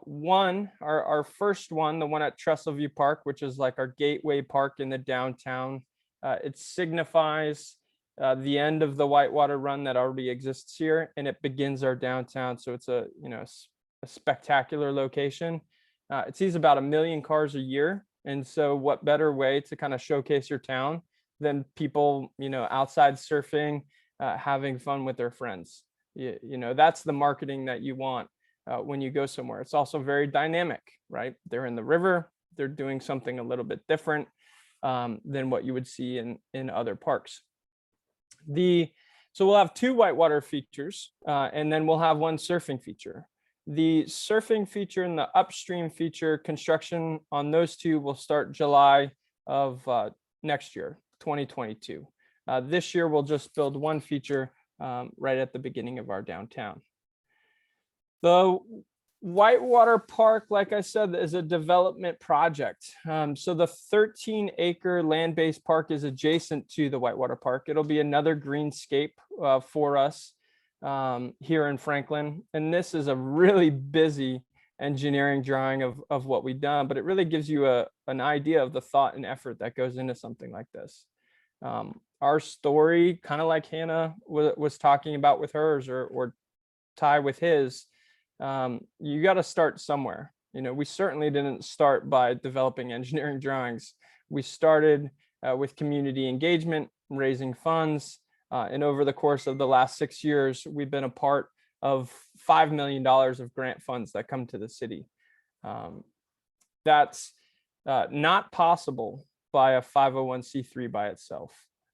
One, our first one, the one at Trestleview Park, which is like our gateway park in the downtown. It signifies the end of the whitewater run that already exists here, and it begins our downtown. So it's a spectacular location. It sees about 1 million cars a year, and so what better way to kind of showcase your town than people outside surfing, having fun with their friends. That's the marketing that you want when you go somewhere. It's also very dynamic, right? They're in the river, they're doing something a little bit different than what you would see in other parks. So we'll have 2 whitewater features, and then we'll have 1 surfing feature. The surfing feature and the upstream feature, construction on those 2 will start July of next year, 2022. This year, we'll just build 1 feature right at the beginning of our downtown. The Whitewater Park, like I said, is a development project. So the 13-acre land-based park is adjacent to the Whitewater Park. It'll be another greenscape for us here in Franklin. And this is a really busy engineering drawing of what we've done, but it really gives you an idea of the thought and effort that goes into something like this. Our story, kind of like Hannah was talking about with hers, or Ty with his, you got to start somewhere. We certainly didn't start by developing engineering drawings. We started with community engagement, raising funds, and over the course of the last 6 years, we've been a part of $5 million of grant funds that come to the city. That's not possible by a 501c3 by itself.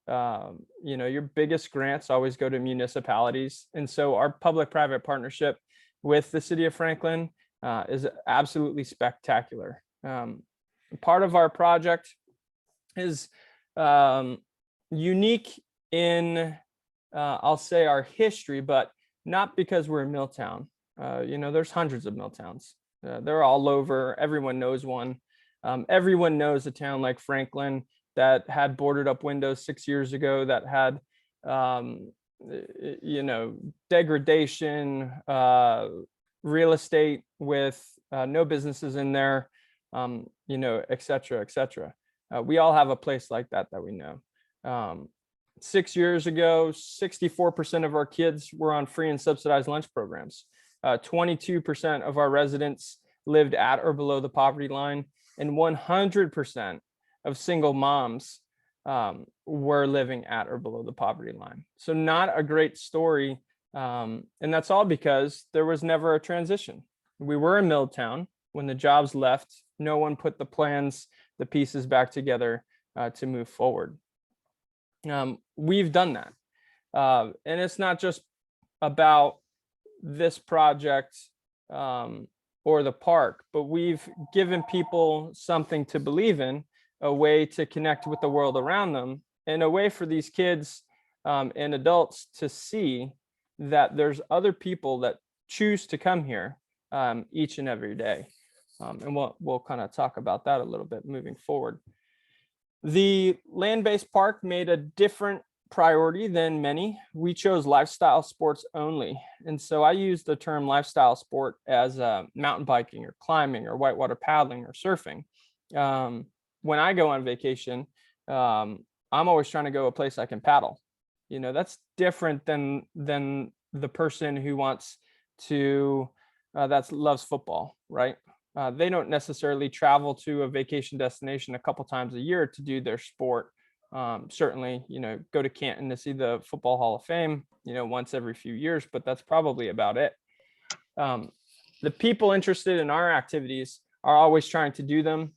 Your biggest grants always go to municipalities. And so our public-private partnership with the city of Franklin is absolutely spectacular. Part of our project is unique in, I'll say, our history, but not because we're a mill town. There's hundreds of mill towns. They're all over. Everyone knows one. Everyone knows a town like Franklin that had boarded up windows 6 years ago, that had degradation, real estate with no businesses in there, et cetera, et cetera. We all have a place like that we know. 6 years ago, 64% of our kids were on free and subsidized lunch programs. 22% of our residents lived at or below the poverty line, and 100% of single moms were living at or below the poverty line. So not a great story. And that's all because there was never a transition. We were a mill town. When the jobs left, no one put the plans, the pieces back together to move forward. We've done that. And it's not just about this project or the park, but we've given people something to believe in, a way to connect with the world around them, and a way for these kids and adults to see that there's other people that choose to come here each and every day. And we'll kind of talk about that a little bit moving forward. The land-based park made a different priority than many. We chose lifestyle sports only. And so I use the term lifestyle sport as mountain biking or climbing or whitewater paddling or surfing. When I go on vacation, I'm always trying to go a place I can paddle. That's different than the person who wants to, that loves football, right? They don't necessarily travel to a vacation destination a couple times a year to do their sport. Certainly, go to Canton to see the Football Hall of Fame, once every few years, but that's probably about it. The people interested in our activities are always trying to do them.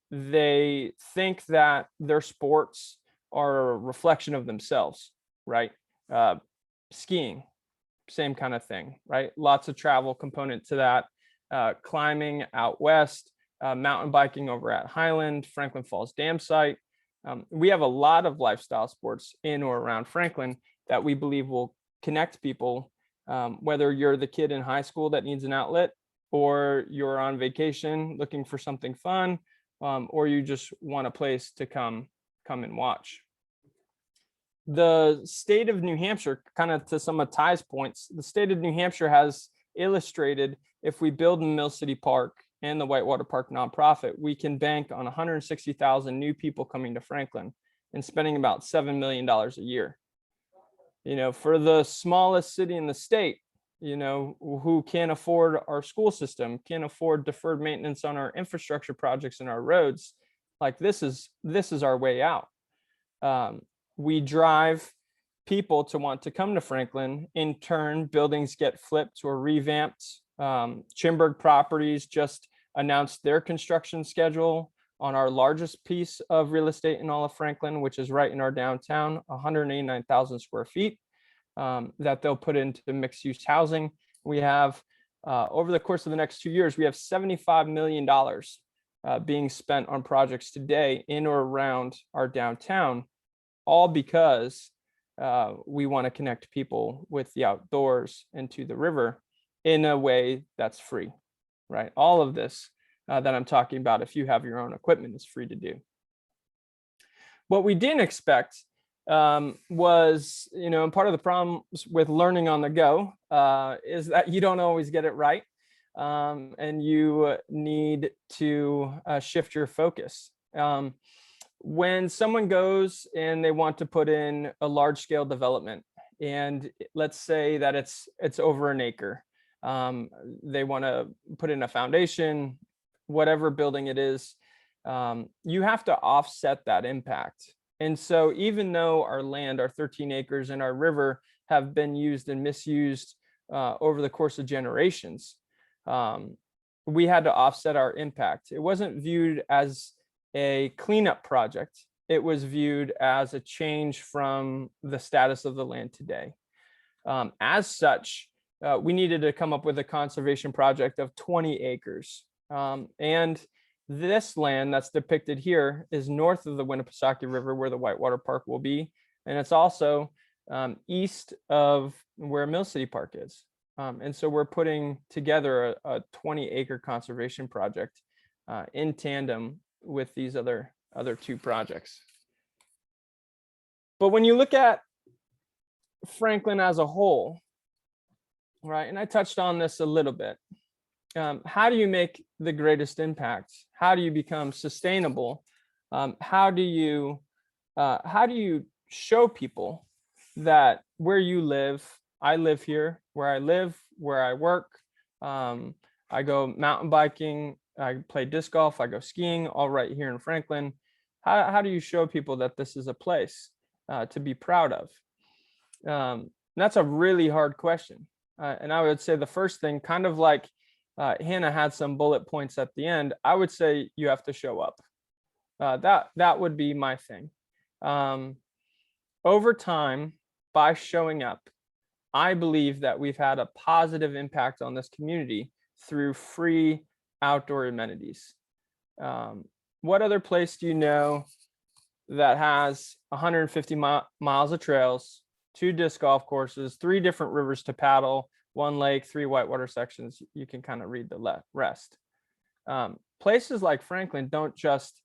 They think that their sports are a reflection of themselves, right? Skiing, same kind of thing, right? Lots of travel component to that. Climbing out west, mountain biking over at Highland, Franklin Falls Dam site. We have a lot of lifestyle sports in or around Franklin that we believe will connect people, whether you're the kid in high school that needs an outlet, or you're on vacation looking for something fun, or you just want a place to come and watch. The state of New Hampshire, kind of to some of Ty's points, the state of New Hampshire has illustrated if we build in Mill City Park and the Whitewater Park nonprofit, we can bank on 160,000 new people coming to Franklin and spending about $7 million a year. You know, for the smallest city in the state, you know, who can't afford our school system, can't afford deferred maintenance on our infrastructure projects and our roads, like this is our way out. We drive people to want to come to Franklin. In turn, buildings get flipped or revamped. Chimberg Properties just announced their construction schedule on our largest piece of real estate in all of Franklin, which is right in our downtown, 189,000 square feet, that they'll put into mixed use housing. We have, over the course of the next 2 years, we have $75 million being spent on projects today in or around our downtown, all because we want to connect people with the outdoors and to the river in a way that's free, right? All of this that I'm talking about, if you have your own equipment, is free to do. What we didn't expect was, you know, part of the problem with learning on the go is that you don't always get it right, and you need to shift your focus. When someone goes and they want to put in a large scale development, and let's say that it's over an acre, they want to put in a foundation, whatever building it is, you have to offset that impact. And so even though our land, our 13 acres and our river have been used and misused over the course of generations, we had to offset our impact. It wasn't viewed as a cleanup project. It was viewed as a change from the status of the land today. As such, we needed to come up with a conservation project of 20 acres. And this land that's depicted here is north of the Winnipesaukee River, where the Whitewater Park will be. And it's also east of where Mill City Park is. And so we're putting together a 20-acre conservation project in tandem with these other two projects. But when you look at Franklin as a whole, right, and I touched on this a little bit, how do you make the greatest impact? How do you become sustainable? How do you show people that where you live, I live here, where I live, where I work, I go mountain biking, I play disc golf, I go skiing, all right here in Franklin. How do you show people that this is a place to be proud of? That's a really hard question. And I would say the first thing, kind of like Hannah had some bullet points at the end, I would say you have to show up. That would be my thing. Over time, by showing up, I believe that we've had a positive impact on this community through free outdoor amenities. What other place do you know that has 150 miles of trails, 2 disc golf courses, 3 different rivers to paddle, 1 lake, 3 whitewater sections? You can kind of read the rest. Places like Franklin don't just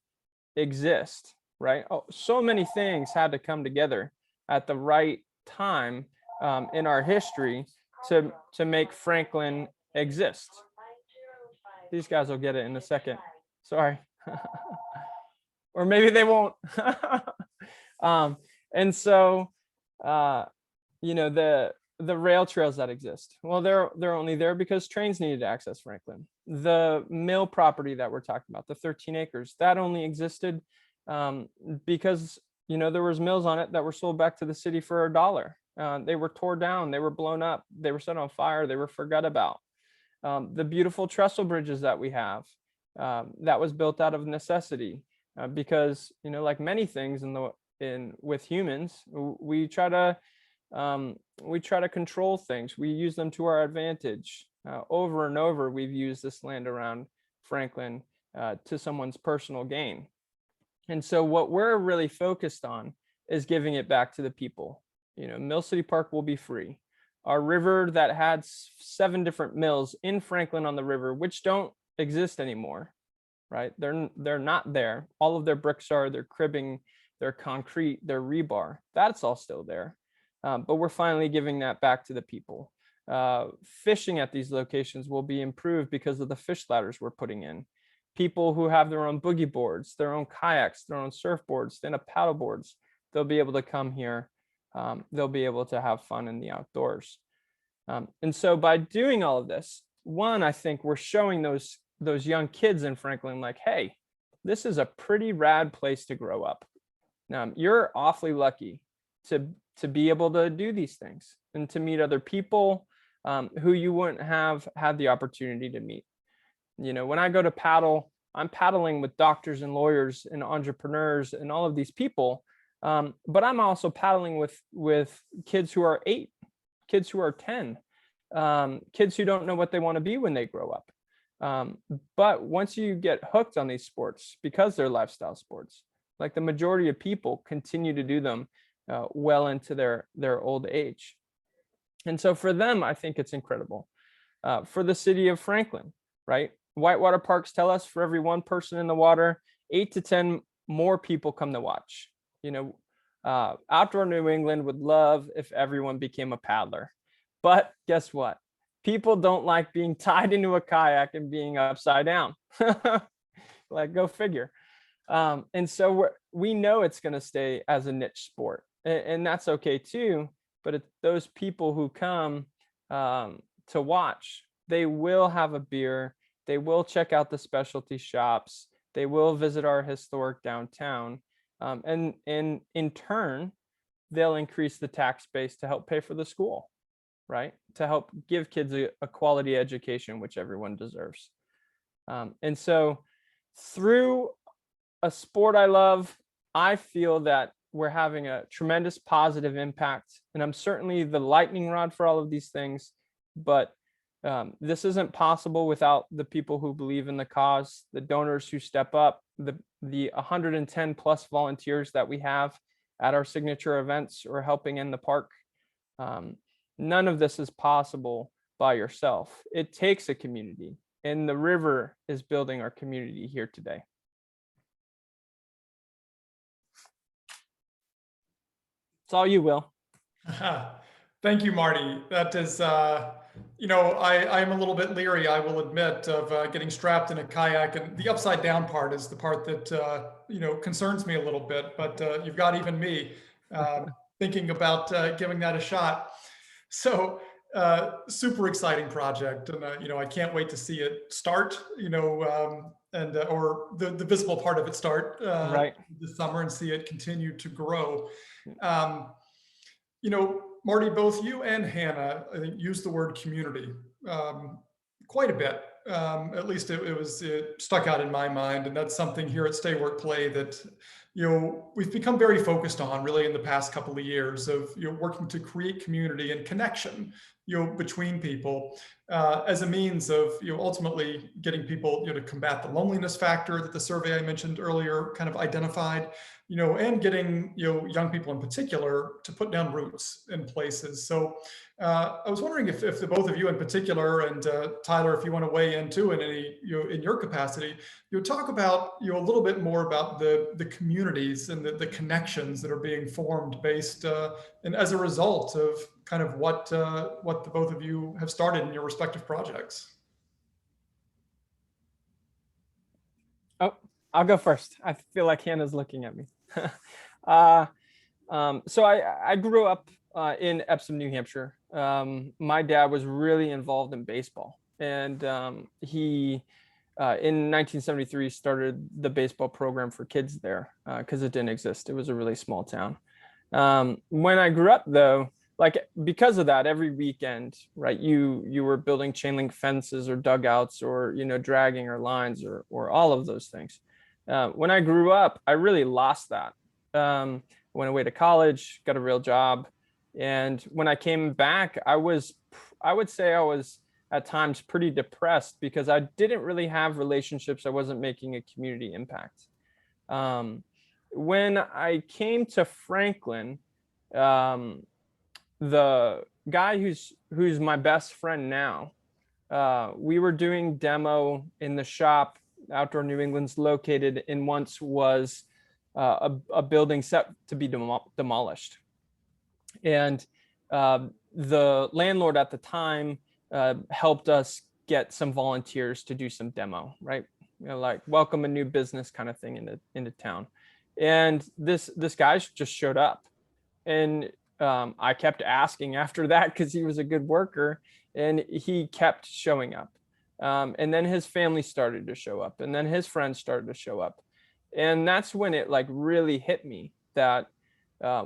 exist, right? Oh, so many things had to come together at the right time in our history to make Franklin exist. These guys will get it in a second. Sorry. Or maybe they won't. And so, you know, the rail trails that exist, well, they're only there because trains needed to access Franklin. The mill property that we're talking about, the 13 acres, that only existed because, you know, there was mills on it that were sold back to the city for $1. They were tore down, they were blown up, they were set on fire, they were forgot about. The beautiful trestle bridges that we have, that was built out of necessity because, you know, like many things in with humans, we try to control things. We use them to our advantage. Over and over, we've used this land around Franklin to someone's personal gain. And so what we're really focused on is giving it back to the people. Mill City Park will be free. Our river that had 7 different mills in Franklin on the river, which don't exist anymore, right? They're not there. All of their bricks are, their cribbing, their concrete, their rebar, that's all still there. But we're finally giving that back to the people. Fishing at these locations will be improved because of the fish ladders we're putting in. People who have their own boogie boards, their own kayaks, their own surfboards, stand-up paddle boards, they'll be able to come here. They'll be able to have fun in the outdoors. And so by doing all of this, one, I think we're showing those young kids in Franklin, like, hey, this is a pretty rad place to grow up. You're awfully lucky to be able to do these things and to meet other people who you wouldn't have had the opportunity to meet. When I go to paddle, I'm paddling with doctors and lawyers and entrepreneurs and all of these people. But I'm also paddling with kids who are 8, kids who are 10, kids who don't know what they want to be when they grow up. But once you get hooked on these sports, because they're lifestyle sports, like the majority of people continue to do them well into their old age. And so for them, I think it's incredible. For the city of Franklin, right? Whitewater Parks tell us for every 1 person in the water, 8 to 10 more people come to watch. Outdoor New England would love if everyone became a paddler. But guess what? People don't like being tied into a kayak and being upside down. Like, go figure. And so we know it's going to stay as a niche sport, and that's okay too. But it's those people who come to watch, they will have a beer. They will check out the specialty shops. They will visit our historic downtown. And in turn, they'll increase the tax base to help pay for the school, right? To help give kids a quality education, which everyone deserves. And so through a sport I love, I feel that we're having a tremendous positive impact. And I'm certainly the lightning rod for all of these things, but this isn't possible without the people who believe in the cause, the donors who step up, the 110 plus volunteers that we have at our signature events or helping in the park. None of this is possible by yourself. It takes a community, and the river is building our community here today. It's all you, Will. Thank you, Marty. That is, I'm a little bit leery, I will admit, of getting strapped in a kayak, and the upside down part is the part that, concerns me a little bit, but you've got even me thinking about giving that a shot. So super exciting project. And, I can't wait to see it start, or the visible part of it start Right. this summer, and see it continue to grow. Marty, both you and Hannah, I think, used the word community quite a bit. At least it stuck out in my mind. And that's something here at Stay Work Play that, we've become very focused on really in the past couple of years of, working to create community and connection, between people as a means of, ultimately getting people, to combat the loneliness factor that the survey I mentioned earlier kind of identified, and getting, young people in particular to put down roots in places. So I was wondering if the both of you in particular, and Tyler, if you want to weigh in too in any, in your capacity, talk about, a little bit more about the communities and the connections that are being formed based and as a result of kind of what the both of you have started in your respective projects. Oh, I'll go first. I feel like Hannah's looking at me. So I grew up in Epsom, New Hampshire. My dad was really involved in baseball, and he in 1973 started the baseball program for kids there because it didn't exist. It was a really small town. When I grew up, though, like because of that, every weekend, right, you were building chain link fences or dugouts or dragging or lines or all of those things. When I grew up, I really lost that. went away to college, got a real job. And when I came back, I would say I was at times pretty depressed because I didn't really have relationships. I wasn't making a community impact. When I came to Franklin, the guy who's my best friend now, we were doing demo in the shop. Outdoor New England's located in once was a building set to be demolished. And the landlord at the time helped us get some volunteers to do some demo, right? Like welcome a new business kind of thing into town. And this guy just showed up. And I kept asking after that because he was a good worker, and he kept showing up. And then his family started to show up, and then his friends started to show up. And that's when it like really hit me that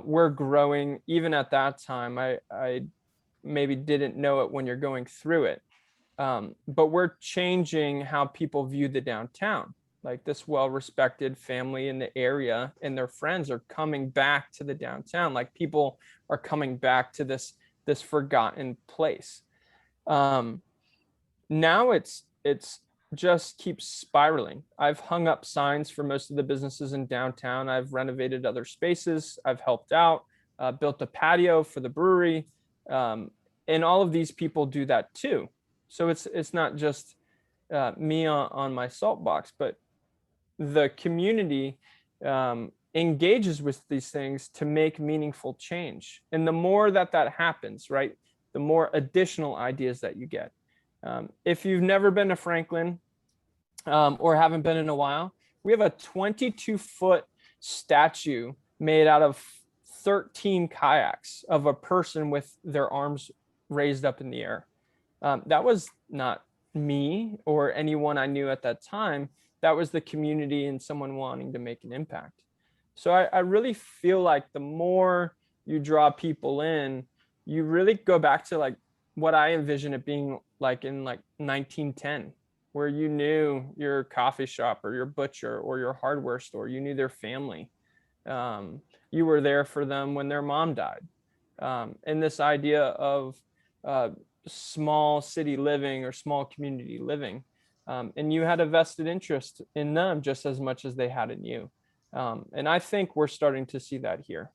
we're growing. Even at that time, I maybe didn't know it when you're going through it. But we're changing how people view the downtown. Like this well-respected family in the area and their friends are coming back to the downtown. Like people are coming back to this forgotten place. Now it's just keeps spiraling. I've hung up signs for most of the businesses in downtown. I've renovated other spaces. I've helped out, built a patio for the brewery. And all of these people do that too. So it's not just me on my soapbox, but the community engages with these things to make meaningful change. And the more that happens, right, the more additional ideas that you get. If you've never been to Franklin or haven't been in a while, we have a 22-foot statue made out of 13 kayaks of a person with their arms raised up in the air. That was not me or anyone I knew at that time. That was the community and someone wanting to make an impact. So I really feel like the more you draw people in, you really go back to like what I envision it being like in like 1910, where you knew your coffee shop or your butcher or your hardware store, you knew their family. You were there for them when their mom died. And this idea of small city living or small community living. And you had a vested interest in them just as much as they had in you. And I think we're starting to see that here.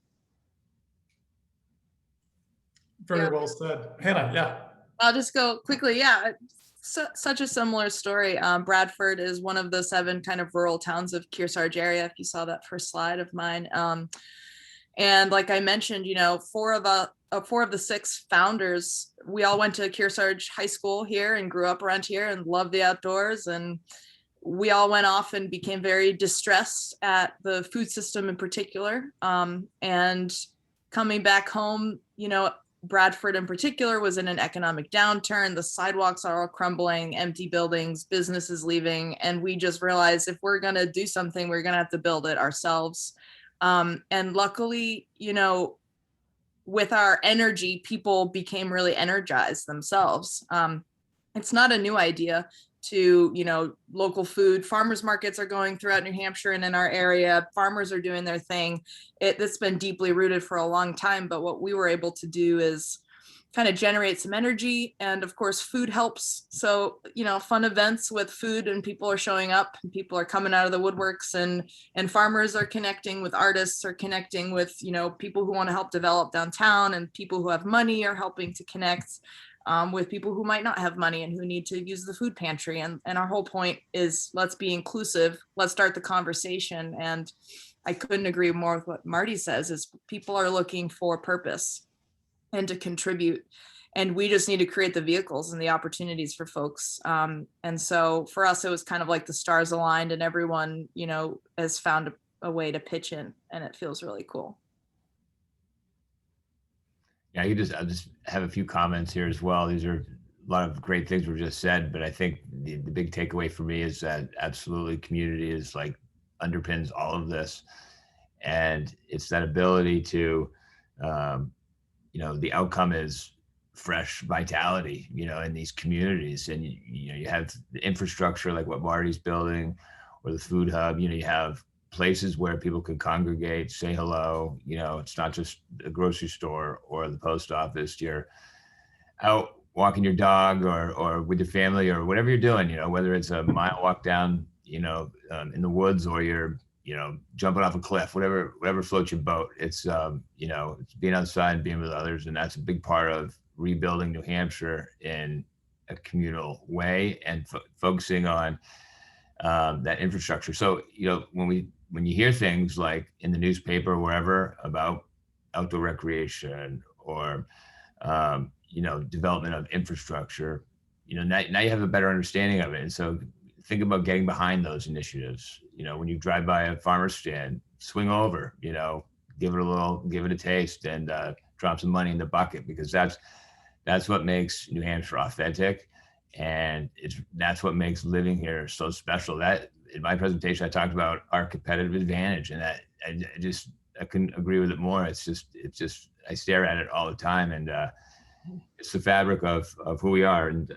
Very well said. Hannah, yeah. I'll just go quickly. Yeah, such a similar story. Bradford is one of the 7 kind of rural towns of Kearsarge area, if you saw that first slide of mine. And like I mentioned, you know, 4 of the 6 founders, we all went to Kearsarge High School here and grew up around here and loved the outdoors. And we all went off and became very distressed at the food system in particular. And coming back home, you know, Bradford in particular was in an economic downturn. The sidewalks are all crumbling, empty buildings, businesses leaving. And we just realized if we're going to do something, we're going to have to build it ourselves. And luckily, you know, with our energy, people became really energized themselves. It's not a new idea to, you know, local food. Farmers markets are going throughout New Hampshire and in our area. Farmers are doing their thing. It's been deeply rooted for a long time. But what we were able to do is kind of generate some energy. And of course, food helps. So, you know, fun events with food and people are showing up and people are coming out of the woodworks and farmers are connecting with artists, are connecting with, you know, people who want to help develop downtown, and people who have money are helping to connect with people who might not have money and who need to use the food pantry. And our whole point is let's be inclusive. Let's start the conversation. And I couldn't agree more with what Marty says is people are looking for purpose and to contribute. And we just need to create the vehicles and the opportunities for folks. And so for us, it was kind of like the stars aligned and everyone, you know, has found a way to pitch in, and it feels really cool. Yeah, I'll just have a few comments here as well. These are a lot of great things were just said, but I think the big takeaway for me is that absolutely community is like underpins all of this. And it's that ability to, you know, the outcome is fresh vitality, you know, in these communities. And, you know, you have the infrastructure like what Marty's building or the food hub, you know, you have places where people could congregate, say hello. It's not just a grocery store or the post office. You're out walking your dog or with your family or whatever you're doing, whether it's a mile walk down, in the woods, or you're, jumping off a cliff, whatever floats your boat. It's, it's being outside and being with others. And that's a big part of rebuilding New Hampshire in a communal way and focusing on that infrastructure. So, when you hear things like in the newspaper or wherever about outdoor recreation or, development of infrastructure, now you have a better understanding of it. And so think about getting behind those initiatives. When you drive by a farmer's stand, swing over, give it a taste and drop some money in the bucket, because that's what makes New Hampshire authentic. And that's what makes living here so special. That in my presentation, I talked about our competitive advantage, and that I couldn't agree with it more. It's just I stare at it all the time, and it's the fabric of who we are. And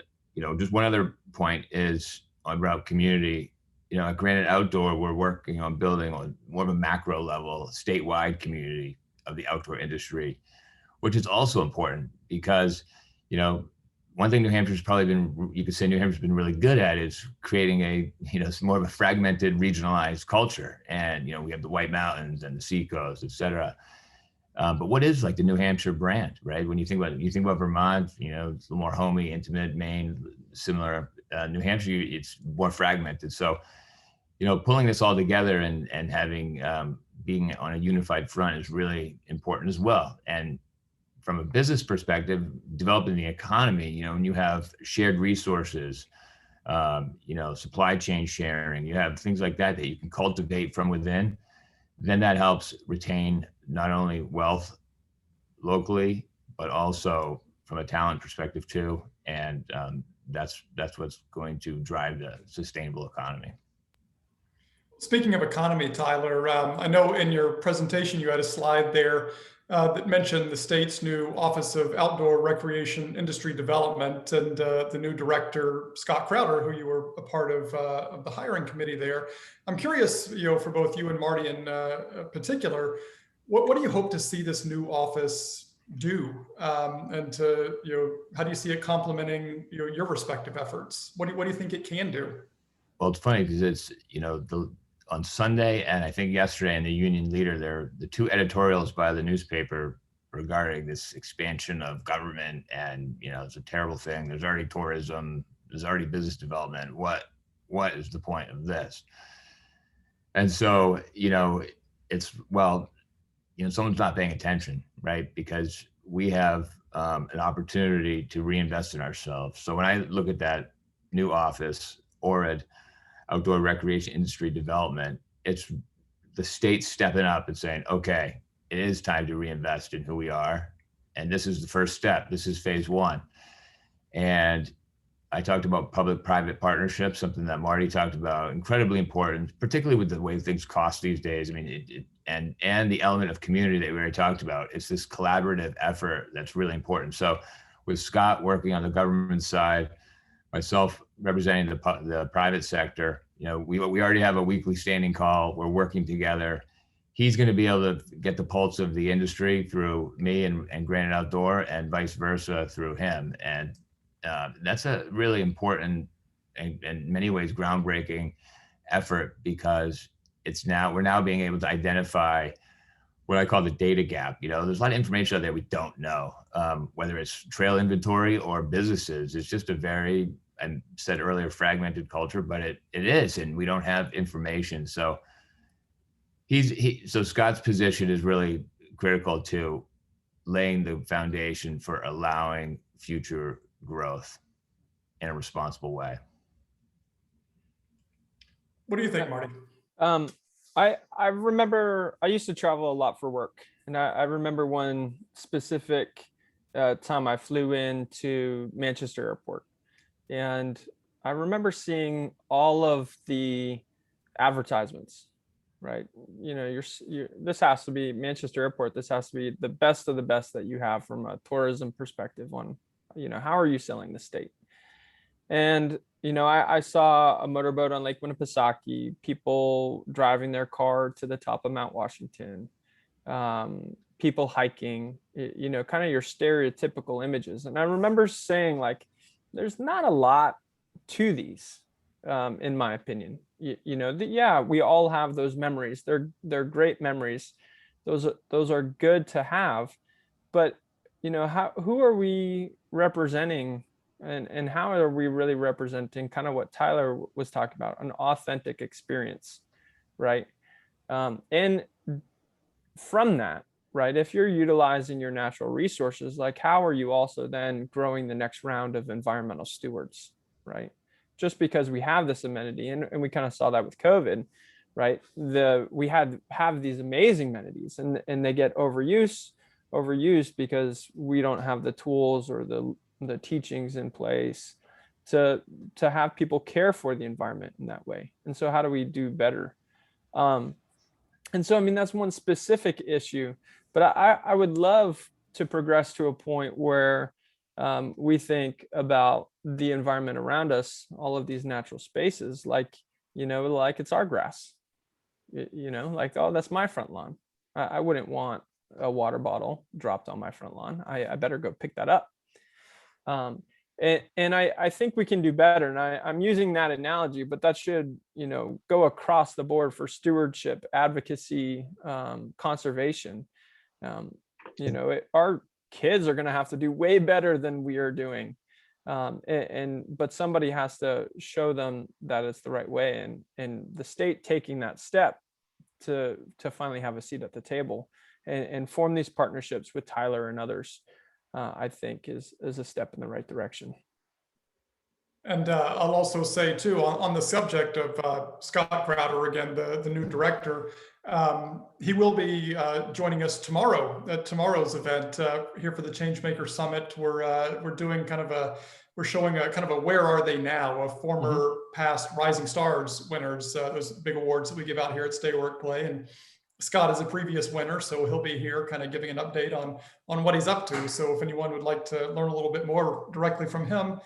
just one other point is about community. At Granite Outdoor, we're working on building on more of a macro level, statewide community of the outdoor industry, which is also important because, one thing New Hampshire's you could say New Hampshire's been really good at is creating it's more of a fragmented, regionalized culture. And, we have the White Mountains and the Seacoast, et cetera. But what is like the New Hampshire brand, right? When you think about Vermont, it's a little more homey, intimate. Maine, similar. New Hampshire, it's more fragmented. So, pulling this all together and having being on a unified front is really important as well. And from a business perspective, developing the economy, when you have shared resources, supply chain sharing, you have things like that you can cultivate from within, then that helps retain not only wealth locally, but also from a talent perspective too. And that's what's going to drive the sustainable economy. Speaking of economy, Tyler, I know in your presentation you had a slide there that mentioned the state's new Office of Outdoor Recreation Industry Development and the new director, Scott Crowder, who you were a part of the hiring committee there. I'm curious, for both you and Marty in particular, what do you hope to see this new office do? And to, how do you see it complementing your respective efforts? What do you think it can do? Well, it's funny because it's, on Sunday and I think yesterday in the Union Leader, the two editorials by the newspaper regarding this expansion of government, and it's a terrible thing. There's already tourism, there's already business development. What is the point of this? And so someone's not paying attention, right? Because we have an opportunity to reinvest in ourselves. So when I look at that new office, ORID, Outdoor Recreation Industry Development, it's the state stepping up and saying, okay, it is time to reinvest in who we are. And this is the first step. This is phase one. And I talked about public-private partnerships, something that Marty talked about, incredibly important, particularly with the way things cost these days. I mean, and the element of community that we already talked about. It's this collaborative effort that's really important. So with Scott working on the government side, myself representing the private sector, we already have a weekly standing call. We're working together. He's going to be able to get the pulse of the industry through me and Granite Outdoor, and vice versa through him. And that's a really important and in many ways groundbreaking effort, because we're now being able to identify what I call the data gap. There's a lot of information out there we don't know, whether it's trail inventory or businesses. It's just a very, I said earlier, fragmented culture, but it is, and we don't have information. So so Scott's position is really critical to laying the foundation for allowing future growth in a responsible way. What do you think, Marty? I remember I used to travel a lot for work, and I remember one specific time I flew into Manchester Airport, and I remember seeing all of the advertisements, right? This has to be Manchester Airport. This has to be the best of the best that you have from a tourism perspective on, how are you selling the state? And, I saw a motorboat on Lake Winnipesaukee, people driving their car to the top of Mount Washington, people hiking, kind of your stereotypical images. And I remember saying, like, there's not a lot to these, in my opinion. Yeah, we all have those memories. They're great memories. Those are good to have. But, who are we representing, and how are we really representing kind of what Tyler was talking about, an authentic experience, right? And from that, right, if you're utilizing your natural resources, like, how are you also then growing the next round of environmental stewards, right? Just because we have this amenity, and we kind of saw that with COVID, right? We have these amazing amenities, and they get overused because we don't have the tools or the teachings in place to have people care for the environment in that way. And so how do we do better? And so, I mean, that's one specific issue, but I would love to progress to a point where we think about the environment around us, all of these natural spaces, like it's our grass, like, oh, that's my front lawn. I wouldn't want a water bottle dropped on my front lawn. I better go pick that up. And I think we can do better. And I'm using that analogy, but that should, go across the board for stewardship, advocacy, conservation. Our kids are going to have to do way better than we are doing. But somebody has to show them that it's the right way, and the state taking that step to finally have a seat at the table and form these partnerships with Tyler and others, I think is a step in the right direction. And I'll also say too, on the subject of Scott Crowder, again, the new director, he will be joining us tomorrow at tomorrow's event here for the Changemaker Summit. We're doing we're showing a kind of a where are they now of former past Rising Stars winners, those big awards that we give out here at Stay Work Play. And Scott is a previous winner, so he'll be here kind of giving an update on what he's up to. So if anyone would like to learn a little bit more directly from him,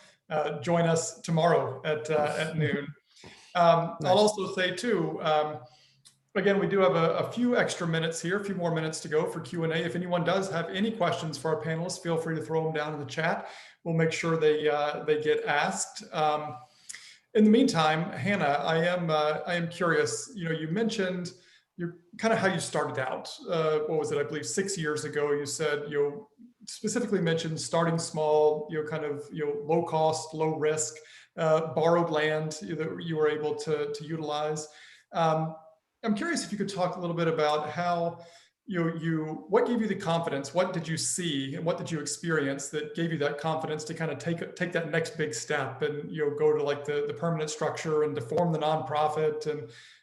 join us tomorrow at noon. Nice. I'll also say too, again, we do have a few extra minutes here, a few more minutes to go for Q&A. If anyone does have any questions for our panelists, feel free to throw them down in the chat. We'll make sure they get asked. In the meantime, Hannah, I am curious. You mentioned kind of how you started out. What was it? I believe 6 years ago. You said specifically mentioned starting small. Low cost, low risk, borrowed land that you were able to utilize. I'm curious if you could talk a little bit about how what gave you the confidence? What did you see and what did you experience that gave you that confidence to kind of take that next big step and go to like the permanent structure and to form the nonprofit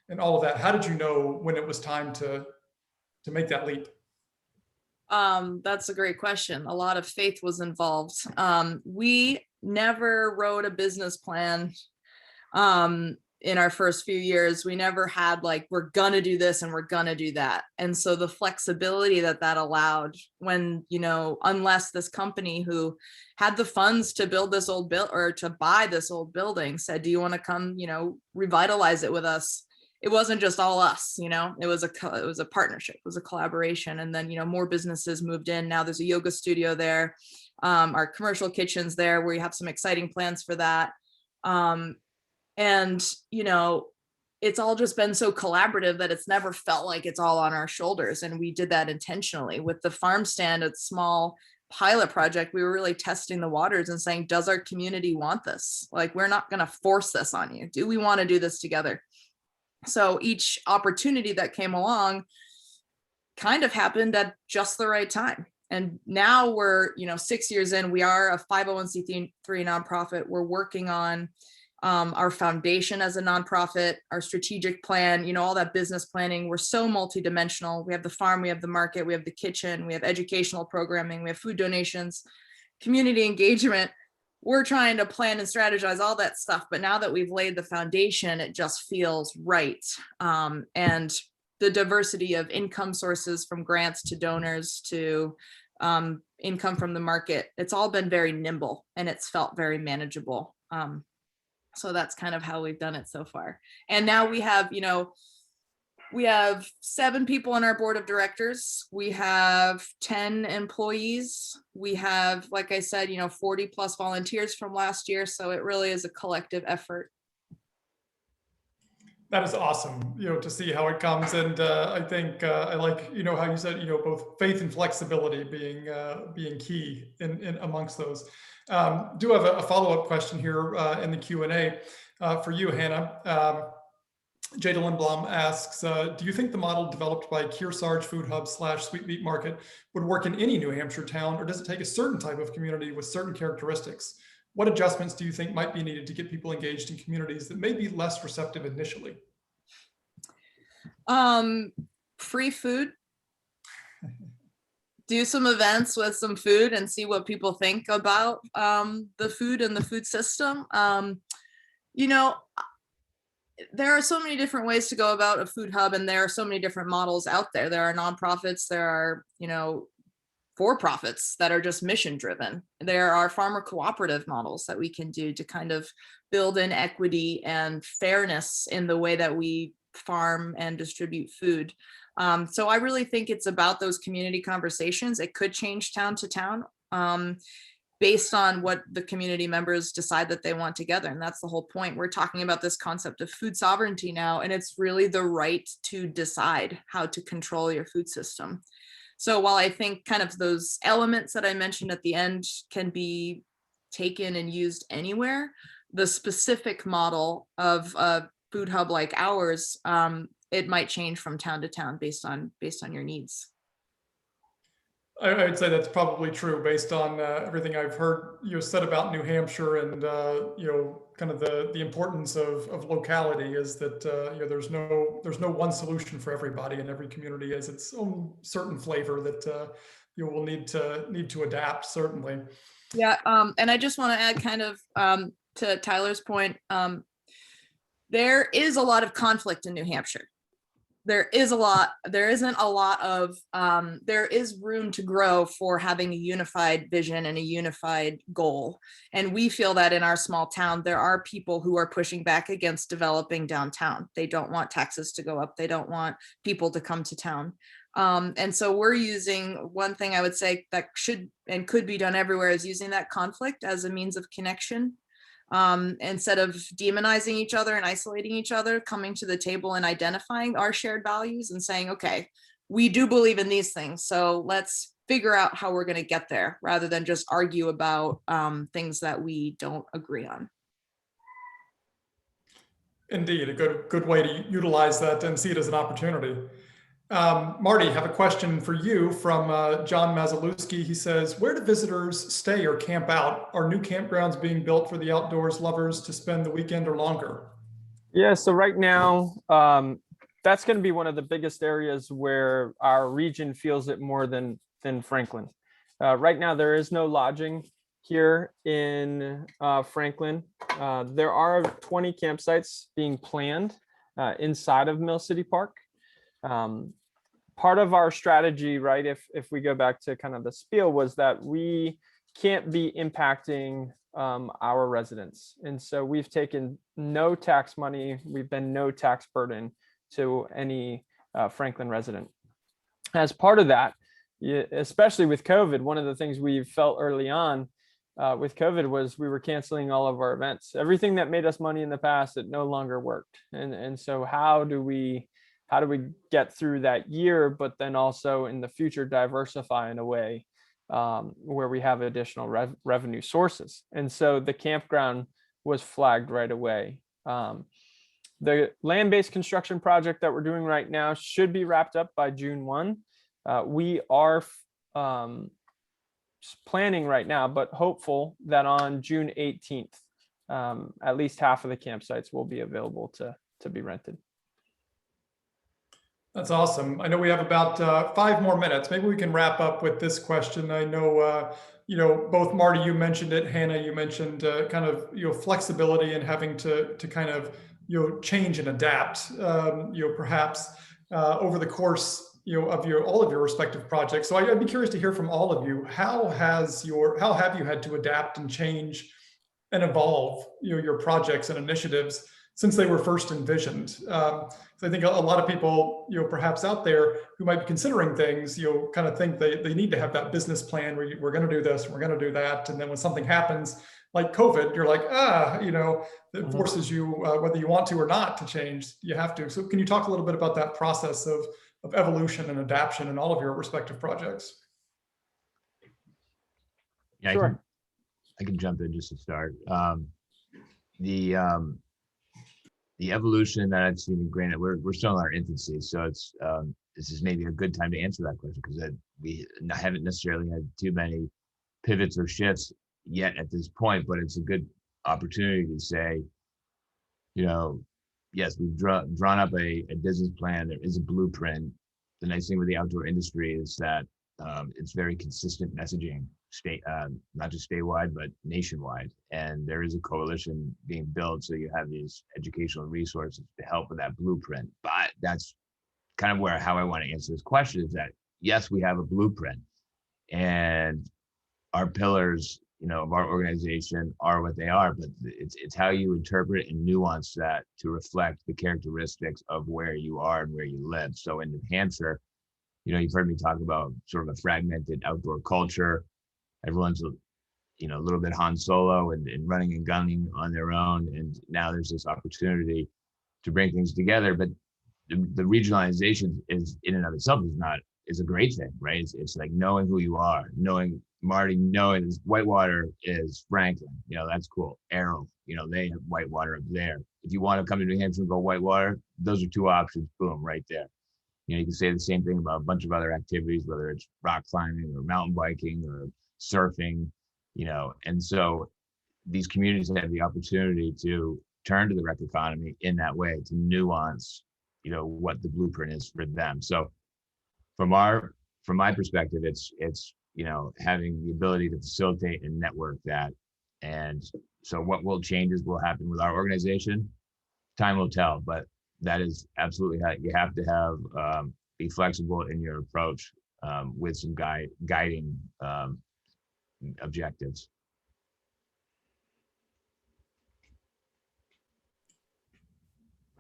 and all of that? How did you know when it was time to make that leap? That's a great question. A lot of faith was involved. We never wrote a business plan in our first few years. We never had like, we're gonna do this and we're gonna do that. And so the flexibility that allowed when, unless this company who had the funds to build this old or to buy this old building said, do you want to come, revitalize it with us? It wasn't just all us, it was a partnership, it was a collaboration. And then, more businesses moved in. Now there's a yoga studio there. Our commercial kitchen's there, where you have some exciting plans for that. And, it's all just been so collaborative that it's never felt like it's all on our shoulders. And we did that intentionally with the farm stand, a small pilot project. We were really testing the waters and saying, does our community want this? Like, we're not going to force this on you. Do we want to do this together? So each opportunity that came along kind of happened at just the right time. And now we're, 6 years in, we are a 501c3 nonprofit. We're working on our foundation as a nonprofit, our strategic plan, all that business planning. We're so multidimensional. We have the farm, we have the market, we have the kitchen, we have educational programming, we have food donations, community engagement. We're trying to plan and strategize all that stuff. But now that we've laid the foundation, it just feels right. And the diversity of income sources, from grants to donors to income from the market, it's all been very nimble and it's felt very manageable. So that's kind of how we've done it so far. And now we have, we have 7 people on our board of directors. We have 10 employees. We have, like I said, 40 plus volunteers from last year. So it really is a collective effort. That is awesome, to see how it comes. And I think I like, how you said, both faith and flexibility being key in amongst those. Do have a follow-up question here in the Q&A for you, Hannah. Jada Lindblom asks, do you think the model developed by Kearsarge Food Hub / Sweet Meat Market would work in any New Hampshire town, or does it take a certain type of community with certain characteristics? What adjustments do you think might be needed to get people engaged in communities that may be less receptive initially? Free food. Do some events with some food and see what people think about the food and the food system. There are so many different ways to go about a food hub, and there are so many different models out there. There are nonprofits, there are, for-profits that are just mission driven. There are farmer cooperative models that we can do to kind of build in equity and fairness in the way that we farm and distribute food. So I really think it's about those community conversations. It could change town to town based on what the community members decide that they want together. And that's the whole point. We're talking about this concept of food sovereignty now, and it's really the right to decide how to control your food system. So while I think kind of those elements that I mentioned at the end can be taken and used anywhere, the specific model of a food hub like ours, it might change from town to town based on your needs. I would say that's probably true based on everything I've heard said about New Hampshire, and kind of the importance of locality is that there's no one solution for everybody, and every community has its own certain flavor that you will need to adapt, certainly. Yeah, and I just want to add kind of to Tyler's point. There is a lot of conflict in New Hampshire. There isn't a lot of, there is room to grow for having a unified vision and a unified goal. And we feel that in our small town, there are people who are pushing back against developing downtown. They don't want taxes to go up. They don't want people to come to town. And so we're using, one thing I would say that should and could be done everywhere is using that conflict as a means of connection. Instead of demonizing each other and isolating each other, coming to the table and identifying our shared values and saying, okay, we do believe in these things, so let's figure out how we're going to get there, rather than just argue about things that we don't agree on. Indeed, a good way to utilize that and see it as an opportunity. Marty, have a question for you from John Mazalewski. He says, where do visitors stay or camp out? Are new campgrounds being built for the outdoors lovers to spend the weekend or longer? Yeah, so right now, that's going to be one of the biggest areas where our region feels it more than Franklin. Right now, there is no lodging here in Franklin. There are 20 campsites being planned inside of Mill City Park. Part of our strategy, right, if we go back to kind of the spiel, was that we can't be impacting our residents. And so we've taken no tax money. We've been no tax burden to any Franklin resident. As part of that, especially with COVID, one of the things we felt early on with COVID was we were canceling all of our events. Everything that made us money in the past, it no longer worked. And so how do we get through that year, but then also in the future diversify in a way where we have additional revenue sources? And so the campground was flagged right away. The land-based construction project that we're doing right now should be wrapped up by June 1. We are planning right now, but hopeful that on June 18th, at least half of the campsites will be available to be rented. That's awesome. I know we have about 5 more minutes. Maybe we can wrap up with this question. I know, both Marty, you mentioned it, Hannah, you mentioned kind of, flexibility and having to kind of, change and adapt, perhaps over the course, of all of your respective projects. So I'd be curious to hear from all of you. How have you had to adapt and change and evolve, your projects and initiatives since they were first envisioned. So I think a lot of people, perhaps out there who might be considering things, kind of think they need to have that business plan where we're going to do this, we're going to do that. And then when something happens like COVID, you're like, it forces you, whether you want to or not, to change, you have to. So can you talk a little bit about that process of evolution and adaptation in all of your respective projects? Yeah, Sure. I can jump in just to start. The evolution that I've seen, granted, we're still in our infancy, so it's this is maybe a good time to answer that question, because we haven't necessarily had too many pivots or shifts yet at this point, but it's a good opportunity to say, yes, we've drawn up a business plan. There is a blueprint. The nice thing with the outdoor industry is that it's very consistent messaging, not just statewide, but nationwide. And there is a coalition being built. So you have these educational resources to help with that blueprint. But that's kind of how I want to answer this question, is that, yes, we have a blueprint, and our pillars, of our organization are what they are, but it's how you interpret and nuance that to reflect the characteristics of where you are and where you live. So in New Hampshire, you've heard me talk about sort of a fragmented outdoor culture. Everyone's, a little bit Han Solo and running and gunning on their own. And now there's this opportunity to bring things together. But the regionalization is, in and of itself, is a great thing, right? It's like knowing who you are, knowing this Whitewater is Franklin, that's cool. Arrow, they have Whitewater up there. If you want to come to New Hampshire and go Whitewater, those are two options, boom, right there. You can say the same thing about a bunch of other activities, whether it's rock climbing or mountain biking or surfing, and so these communities have the opportunity to turn to the rec economy in that way, to nuance, what the blueprint is for them. So from my perspective, it's having the ability to facilitate and network that. And so what will happen with our organization, time will tell, but that is absolutely how you have to have, be flexible in your approach, with some guiding objectives.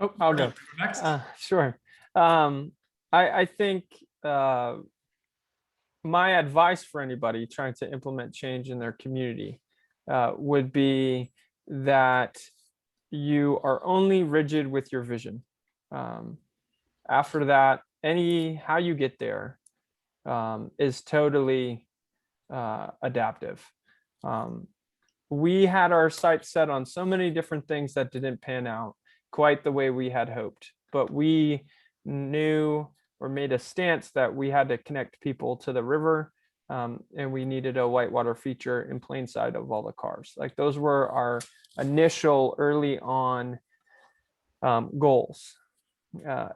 Oh, I'll go. Next. Sure. I think my advice for anybody trying to implement change in their community would be that you are only rigid with your vision. After that, how you get there is totally adaptive. We had our sights set on so many different things that didn't pan out quite the way we had hoped, but we knew or made a stance that we had to connect people to the river, and we needed a whitewater feature in plain sight of all the cars. Like, those were our initial early on goals.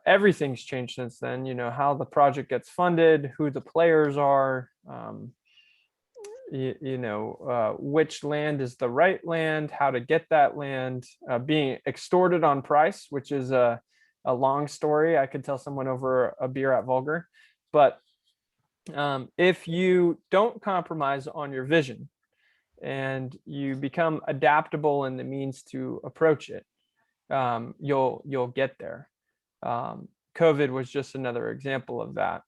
Everything's changed since then, how the project gets funded, who the players are, which land is the right land, how to get that land, being extorted on price, which is a long story. I could tell someone over a beer at Vulgar. But if you don't compromise on your vision and you become adaptable in the means to approach it, you'll get there. COVID was just another example of that.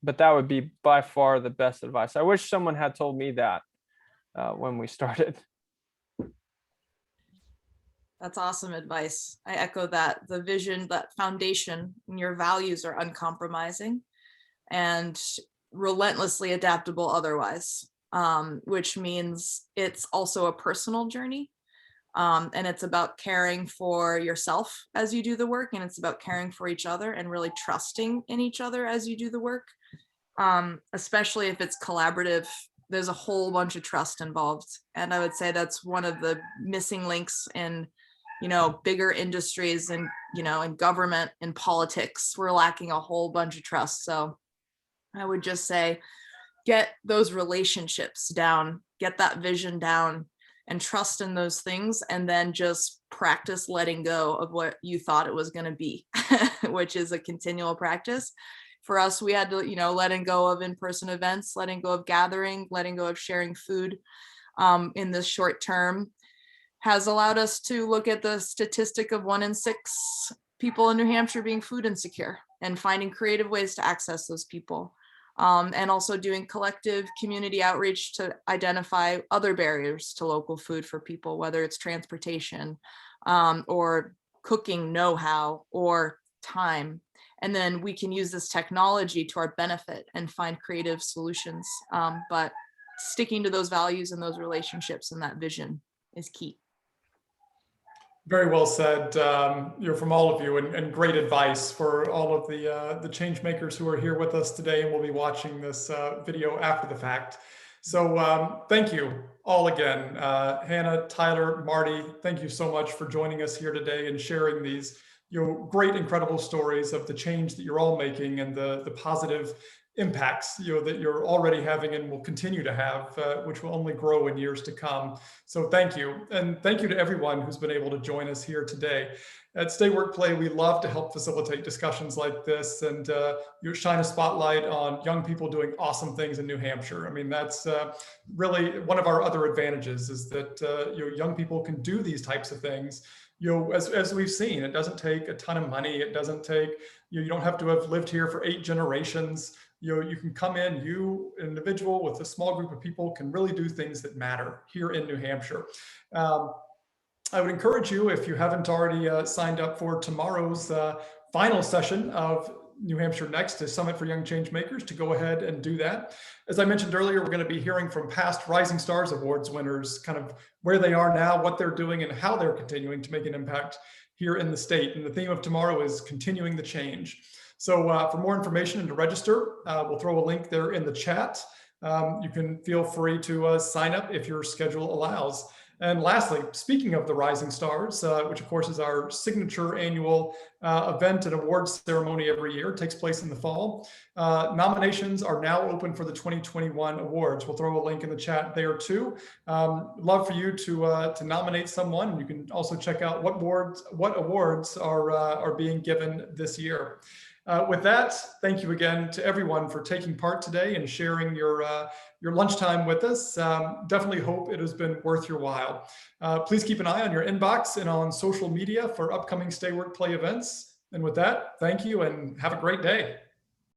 But that would be by far the best advice. I wish someone had told me that when we started. That's awesome advice. I echo that. The vision, that foundation, and your values are uncompromising and relentlessly adaptable otherwise, which means it's also a personal journey. And it's about caring for yourself as you do the work, and it's about caring for each other and really trusting in each other as you do the work, especially if it's collaborative. There's a whole bunch of trust involved. And I would say that's one of the missing links in, bigger industries and, in government and politics. We're lacking a whole bunch of trust. So I would just say, get those relationships down, get that vision down, and trust in those things, and then just practice letting go of what you thought it was going to be, which is a continual practice. For us, we had to, letting go of in-person events, letting go of gathering, letting go of sharing food, in this short term has allowed us to look at the statistic of 1 in 6 people in New Hampshire being food insecure and finding creative ways to access those people. And also doing collective community outreach to identify other barriers to local food for people, whether it's transportation or cooking know-how or time. And then we can use this technology to our benefit and find creative solutions. But sticking to those values and those relationships and that vision is key. Very well said, from all of you, and great advice for all of the change makers who are here with us today and will be watching this video after the fact. So thank you all again. Hannah, Tyler, Marty, thank you so much for joining us here today and sharing these great, incredible stories of the change that you're all making and the positive impacts that you're already having and will continue to have, which will only grow in years to come. So thank you. And thank you to everyone who's been able to join us here today. At Stay Work Play, we love to help facilitate discussions like this and shine a spotlight on young people doing awesome things in New Hampshire. I mean, that's really one of our other advantages, is that young people can do these types of things. As we've seen, it doesn't take a ton of money. It doesn't take, you don't have to have lived here for 8 generations. You can come in, an individual with a small group of people, can really do things that matter here in New Hampshire. I would encourage you, if you haven't already signed up for tomorrow's final session of New Hampshire Next, a Summit for Young Change Makers, to go ahead and do that. As I mentioned earlier, we're going to be hearing from past Rising Stars Awards winners, kind of where they are now, what they're doing, and how they're continuing to make an impact here in the state. And the theme of tomorrow is continuing the change. So for more information and to register, we'll throw a link there in the chat. You can feel free to sign up if your schedule allows. And lastly, speaking of the Rising Stars, which of course is our signature annual event and awards ceremony every year, it takes place in the fall. Nominations are now open for the 2021 awards. We'll throw a link in the chat there too. Love for you to nominate someone. And you can also check out what awards are being given this year. With that, thank you again to everyone for taking part today and sharing your lunchtime with us. Definitely hope it has been worth your while. Please keep an eye on your inbox and on social media for upcoming Stay Work Play events. And with that, thank you and have a great day.